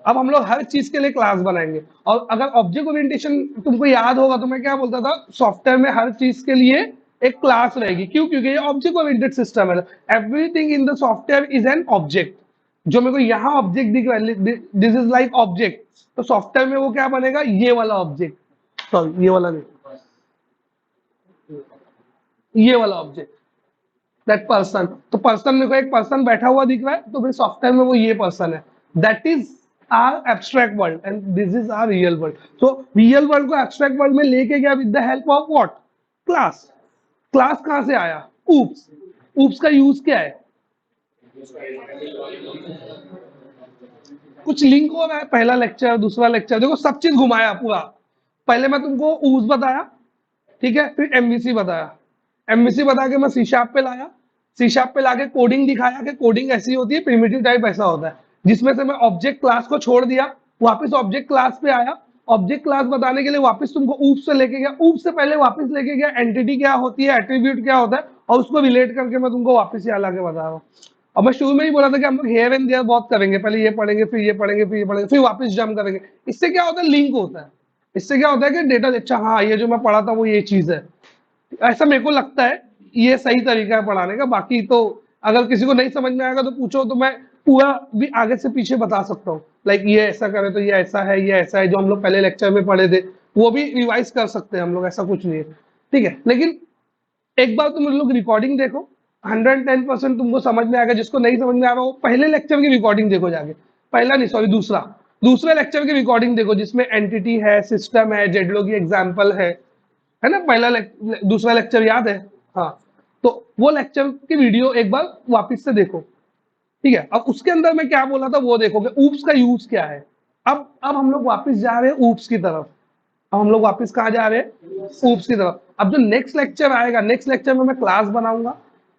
अब हम लोग हर चीज के लिए क्लास बनाएंगे। और अगर ऑब्जेक्ट ओरिएंटेशन तुमको याद होगा तो मैं क्या बोलता था, सॉफ्टवेयर में हर चीज के लिए एक क्लास रहेगी। क्यों, क्योंकि ये ऑब्जेक्ट ओरिएंटेड सिस्टम है। Everything in the software is an object. जो मेरे को यहाँ ऑब्जेक्ट दिख रहा है, दिस इज लाइक ऑब्जेक्ट, तो सॉफ्टवेयर में वो क्या बनेगा, ये वाला ऑब्जेक्ट, सॉरी ये वाला नहीं, ये वाला ऑब्जेक्ट, दैट पर्सन। तो पर्सन में को एक पर्सन बैठा हुआ दिख रहा है, तो फिर सॉफ्टवेयर में वो ये पर्सन है। That is our abstract world and this is our real world. तो रियल वर्ल्ड को एब्स्ट्रैक्ट वर्ल्ड में लेके गया with the help of what, class. Class कहां से आया, ऊप्स। ऊप्स का यूज क्या है, कुछ लिंक हो रहा है, पहला लेक्चर दूसरा लेक्चर, देखो सब चीज घुमाया पूरा। पहले मैं तुमको ऊप्स बताया, ठीक है, फिर एमवीसी बताया, एमवीसी बता के मैं C# पे लाया, C# पे लाके कोडिंग दिखाया कि कोडिंग ऐसी होती है, प्रिमिटिव टाइप ऐसा होता है, जिसमें से मैं ऑब्जेक्ट क्लास को छोड़ दिया, वापस ऑब्जेक्ट क्लास पे आया। ऑब्जेक्ट क्लास बताने के लिए वापस तुमको ऊप से लेके गया, ऊप से पहले वापस लेके गया एंटिटी क्या होती है, एट्रीब्यूट क्या होता है, और उसको रिलेट करके मैं तुमको वापस यहाँ लाके बता रहा हूँ। और मैं शुरू में ही बोला था कि हम लोग हेयर एंड देयर बहुत करेंगे, पहले ये पढ़ेंगे, फिर ये पढ़ेंगे, फिर ये पढ़ेंगे, फिर वापस जंप करेंगे। इससे क्या होता है, लिंक होता है। इससे क्या होता है कि डेटा, अच्छा हाँ ये जो मैं पढ़ा था वो ये चीज है, ऐसा मेरे को लगता है ये सही तरीका है पढ़ाने का। बाकी तो अगर किसी को नहीं समझ में आएगा तो पूछो, तो मैं पूरा भी आगे से पीछे बता सकता हूँ, लाइक ये ऐसा करे तो ये ऐसा है, ये ऐसा है, जो हम लोग पहले लेक्चर में पढ़े थे वो भी रिवाइज कर सकते हैं हम लोग, ऐसा कुछ नहीं है। ठीक है, लेकिन एक बार तुम लोग रिकॉर्डिंग देखो, 110% तुमको समझ में आएगा। जिसको नहीं समझ में आ रहा वो पहले लेक्चर की रिकॉर्डिंग देखो जाके, पहला नहीं सॉरी दूसरा, दूसरे लेक्चर की रिकॉर्डिंग देखो, जिसमें एंटिटी है, सिस्टम है, जेडलो की एग्जाम्पल है ना, पहला दूसरा लेक्चर याद है, हाँ। तो वो लेक्चर की वीडियो एक बार वापस से देखो, ठीक है। अब उसके अंदर मैं क्या बोला था वो देखो कि ऊप्स का यूज क्या है। अब हम लोग वापस जा रहे हैं ऊप्स की तरफ। अब हम लोग वापस कहाँ जा रहे हैं, ऊप्स की तरफ। अब जो नेक्स्ट लेक्चर आएगा, नेक्स्ट लेक्चर में मैं क्लास बनाऊंगा,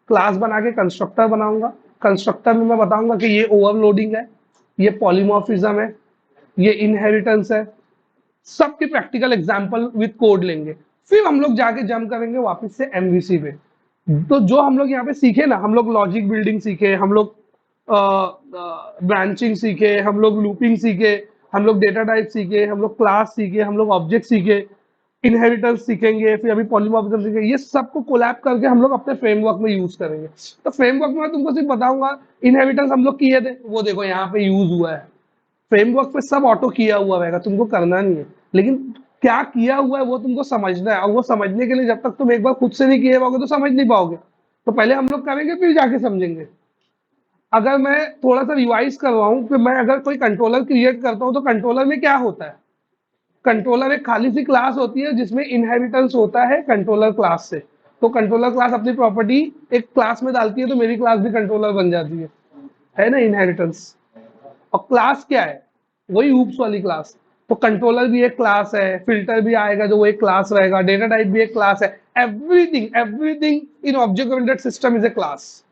क्लास बना के कंस्ट्रक्टर बनाऊंगा। कंस्ट्रक्टर में मैं बताऊंगा कि ये ओवरलोडिंग है, ये पॉलीमॉर्फिज्म है, ये इनहेरिटेंस है, सबके प्रैक्टिकल एग्जांपल विद कोड लेंगे। फिर हम लोग जाके जंप करेंगे वापस से एमवीसी पे। तो जो हम लोग यहाँ पे सीखे ना, हम लोग लॉजिक बिल्डिंग सीखे, हम लोग ब्रांचिंग सीखे, हम लोग लूपिंग सीखे, हम लोग डेटा टाइप सीखे, हम लोग क्लास सीखे, हम लोग ऑब्जेक्ट सीखे, इनहेरिटेंस सीखेंगे, फिर अभी पॉलीमॉर्फिज्म सीखेंगे। ये सबको कोलैब करके हम लोग अपने फ्रेमवर्क में यूज करेंगे। तो फ्रेमवर्क में तुमको सिर्फ बताऊंगा, इनहेरिटेंस हम लोग किए थे, वो देखो यहाँ पे यूज हुआ है। फ्रेमवर्क पे सब ऑटो किया हुआ रहेगा, तुमको करना नहीं है। लेकिन क्या किया हुआ है वो तुमको समझना है, और वो समझने के लिए जब तक तुम एक बार खुद से नहीं किए पाओगे तो समझ नहीं पाओगे। तो पहले हम लोग करेंगे फिर जाके समझेंगे। अगर मैं थोड़ा सा रिवाइज कर रहा हूँ कि मैं अगर कोई कंट्रोलर क्रिएट करता हूँ तो कंट्रोलर में क्या होता है। कंट्रोलर एक खाली सी क्लास होती है जिसमें इनहेरिटेंस होता है कंट्रोलर क्लास से। तो कंट्रोलर क्लास अपनी प्रॉपर्टी एक क्लास में डालती है, तो मेरी क्लास भी कंट्रोलर बन जाती है ना, इनहेरिटेंस। और क्लास क्या है, वही ऊप्स वाली क्लास। तो कंट्रोलर भी एक क्लास है, फिल्टर भी आएगा जो वो एक क्लास रहेगा, डेटा टाइप भी एक क्लास है। Everything everything in object oriented system is a class.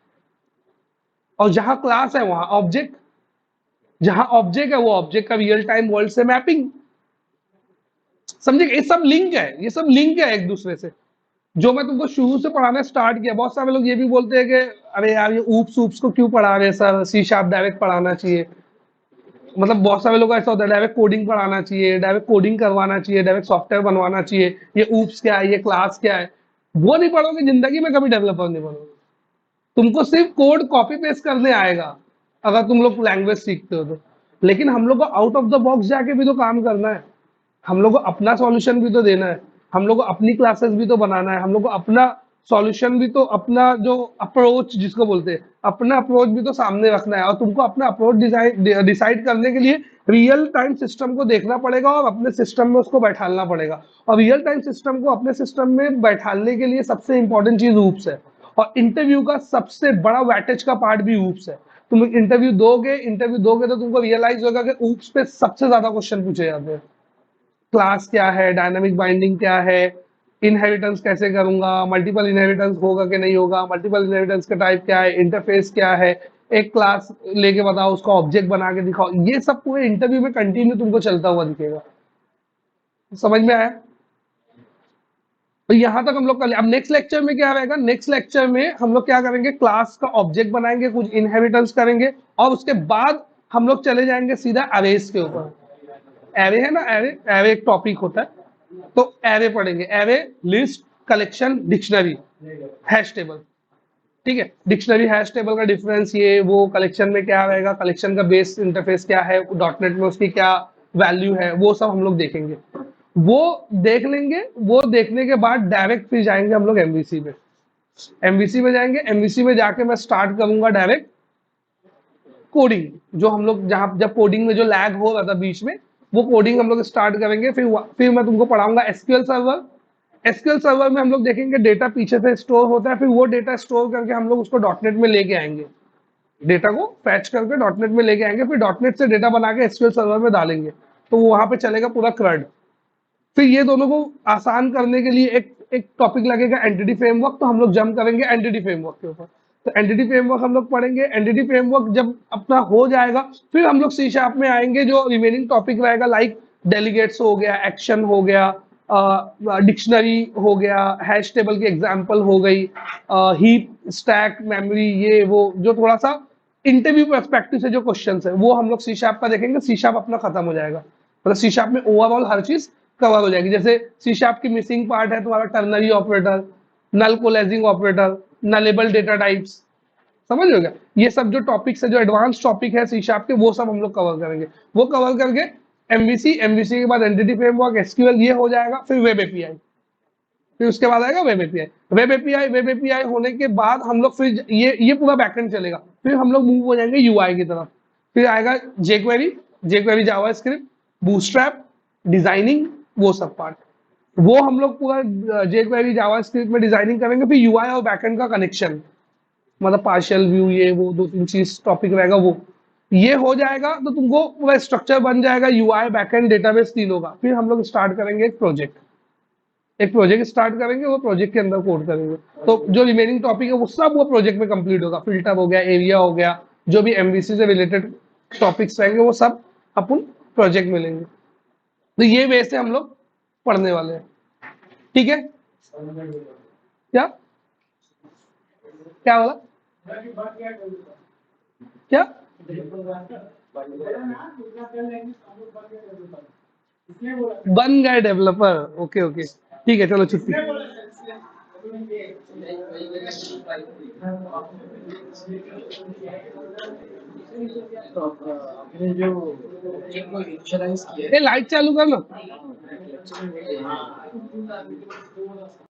और जहां क्लास है वहां ऑब्जेक्ट, जहां ऑब्जेक्ट है वो ऑब्जेक्ट का रियल टाइम वर्ल्ड से मैपिंग। समझे, ये सब लिंक है, ये सब लिंक है एक दूसरे से। जो मैं तुमको शुरू से पढ़ाना स्टार्ट किया, बहुत सारे लोग ये भी बोलते हैं कि अरे यार ये ऊप्स ऊप्स को क्यों पढ़ा रहे हैं सर, सी शार्प डायरेक्ट पढ़ाना चाहिए। मतलब बहुत सारे लोग ऐसा होता है डायरेक्ट कोडिंग पढ़ाना चाहिए, डायरेक्ट कोडिंग करवाना चाहिए, डायरेक्ट सॉफ्टवेयर बनवाना चाहिए, ये ऊप्स क्या है, ये क्लास क्या है। वो नहीं पढ़ोगे जिंदगी में कभी डेवलपर नहीं बनोगे। तुमको सिर्फ कोड कॉपी पेस्ट करने आएगा अगर तुम लोग लैंग्वेज सीखते हो तो। लेकिन हम लोग को आउट ऑफ द बॉक्स जाके भी तो काम करना है। हम लोग को अपना सॉल्यूशन भी तो देना है, हम लोग को अपनी क्लासेस भी तो बनाना है, हम लोग को अपना सॉल्यूशन भी तो, अपना जो अप्रोच जिसको बोलते हैं, अपना अप्रोच भी तो सामने रखना है। और तुमको अपना अप्रोच डिसाइड करने के लिए रियल टाइम सिस्टम को देखना पड़ेगा और अपने सिस्टम में उसको बैठालना पड़ेगा। और रियल टाइम सिस्टम को अपने सिस्टम में बैठालने के लिए सबसे इंपॉर्टेंट चीज ऊप्स है। और इंटरव्यू का सबसे बड़ा वैटेज का पार्ट भी ऊप्स है। तुम इंटरव्यू दोगे तो तुमको रियलाइज होगा कि ऊप्स पे सबसे ज्यादा क्वेश्चन पूछे जाते हैं। क्लास क्या है, डायनामिक बाइंडिंग क्या है, इनहेरिटेंस कैसे करूंगा, मल्टीपल इनहेरिटेंस होगा कि नहीं होगा, मल्टीपल इनहेरिटेंस का टाइप क्या है, इंटरफेस क्या है, एक क्लास लेके बताओ उसका ऑब्जेक्ट बना के दिखाओ। ये सब पूरे इंटरव्यू में कंटिन्यू तुमको चलता हुआ दिखेगा। समझ में आया। तो यहां तक हम लोग कर ले। अब नेक्स्ट लेक्चर में क्या रहेगा, नेक्स्ट लेक्चर में हम लोग क्या करेंगे, क्लास का ऑब्जेक्ट बनाएंगे, कुछ इनहेरिटेंस करेंगे, और उसके बाद हम लोग चले जाएंगे सीधा अरेज के ऊपर। एरे है ना, एरे, एरे एक टॉपिक होता है। तो एरे पढ़ेंगे, array, list, collection, dictionary, hash table. ठीक है, डिक्शनरी हैश टेबल का डिफरेंस ये वो, कलेक्शन में क्या रहेगा, कलेक्शन का बेस इंटरफेस क्या है, डॉट नेट में उसकी क्या वैल्यू है, वो सब हम लोग देखेंगे। वो देख लेंगे, वो देखने के बाद डायरेक्ट फिर जाएंगे हम लोग एमवीसी में। एमवीसी में जाएंगे, एमवीसी में जाके मैं स्टार्ट करूंगा डायरेक्ट कोडिंग। जो हम लोग जहां जब कोडिंग में जो लैग हो रहा था बीच में, वो कोडिंग हम लोग स्टार्ट करेंगे। फिर मैं तुमको पढ़ाऊंगा एसक्यूएल सर्वर। एसक्यूएल सर्वर में हम लोग देखेंगे डेटा पीछे से स्टोर होता है, फिर वो डेटा स्टोर करके हम लोग उसको डॉटनेट में लेके आएंगे। डेटा को फैच करके डॉटनेट में लेके आएंगे, फिर डॉटनेट से डेटा बना के एसक्यूएल सर्वर में डालेंगे। तो वहां पे चलेगा पूरा क्रड। फिर ये दोनों को आसान करने के लिए एक एक टॉपिक लगेगा एंटिटी फ्रेमवर्क, तो हम लोग जंप करेंगे एंटिटी फ्रेमवर्क के ऊपर। तो एंटिटी फ्रेमवर्क हम लोग पढ़ेंगे। एंटिटी फ्रेमवर्क जब अपना हो जाएगा, फिर हम लोग सी शार्प में आएंगे। जो रिमेनिंग टॉपिक रहेगा लाइक डेलीगेट्स हो गया, एक्शन हो गया, डिक्शनरी हो गया, हैश टेबल की एग्जांपल हो गई, हीप, स्टैक, मेमोरी, ये वो जो थोड़ा सा इंटरव्यू पर्सपेक्टिव से जो क्वेश्चंस है वो हम लोग सी शार्प का देखेंगे। सी शार्प अपना खत्म हो जाएगा, मतलब सी शार्प में ओवरऑल हर चीज कवर हो जाएगी। जैसे सी शार्प की मिसिंग पार्ट है तुम्हारा टर्नरी ऑपरेटर, नल कोलेजिंग ऑपरेटर, नलेबल डेटा टाइप्स। समझ हो गया, ये सब जो टॉपिक्स है, जो एडवांस टॉपिक है सी शार्प के, वो सब हम लोग कवर करेंगे। वो कवर करके एमवीसी, एमवीसी के बाद एंटिटी फ्रेमवर्क, एसक्यूएल, ये हो जाएगा। फिर वेब एपीआई, फिर उसके बाद आएगा वेब एपीआई। वेब एपीआई होने के बाद हम लोग फिर ये पूरा बैकएंड चलेगा। फिर हम लोग मूव हो जाएंगे यूआई की तरफ। फिर आएगा jQuery, jQuery JavaScript, bootstrap, designing, वो सब पार्ट। वो हम लोग पूरा जेक्वेरी जावास्क्रिप्ट में डिजाइनिंग करेंगे। फिर यूआई और बैकएंड का कनेक्शन, मतलब पार्शियल व्यू, ये वो दो तीन चीज टॉपिक रहेगा। वो ये हो जाएगा तो तुमको पूरा स्ट्रक्चर बन जाएगा, यूआई, बैकएंड, डेटाबेस, तीनों का। फिर हम लोग स्टार्ट करेंगे एक प्रोजेक्ट स्टार्ट करेंगे, वो प्रोजेक्ट के अंदर कोड करेंगे। तो जो रिमेनिंग टॉपिक है वो सब वो प्रोजेक्ट में कंप्लीट होगा। फिल्टर हो गया, एरिया हो गया, जो भी एमवीसी से रिलेटेड टॉपिक्स रहेंगे वो सब अपन प्रोजेक्ट में लेंगे। तो ये वे से हम लोग पढ़ने वाले हैं। ठीक है, क्या क्या बोला, क्या बन गए डेवलपर? ओके ओके, ठीक है, चलो छुट्टी। तो आपने जो ऑब्जेक्ट को इनिशियलाइज किया ये लाइट चालू कर ना। है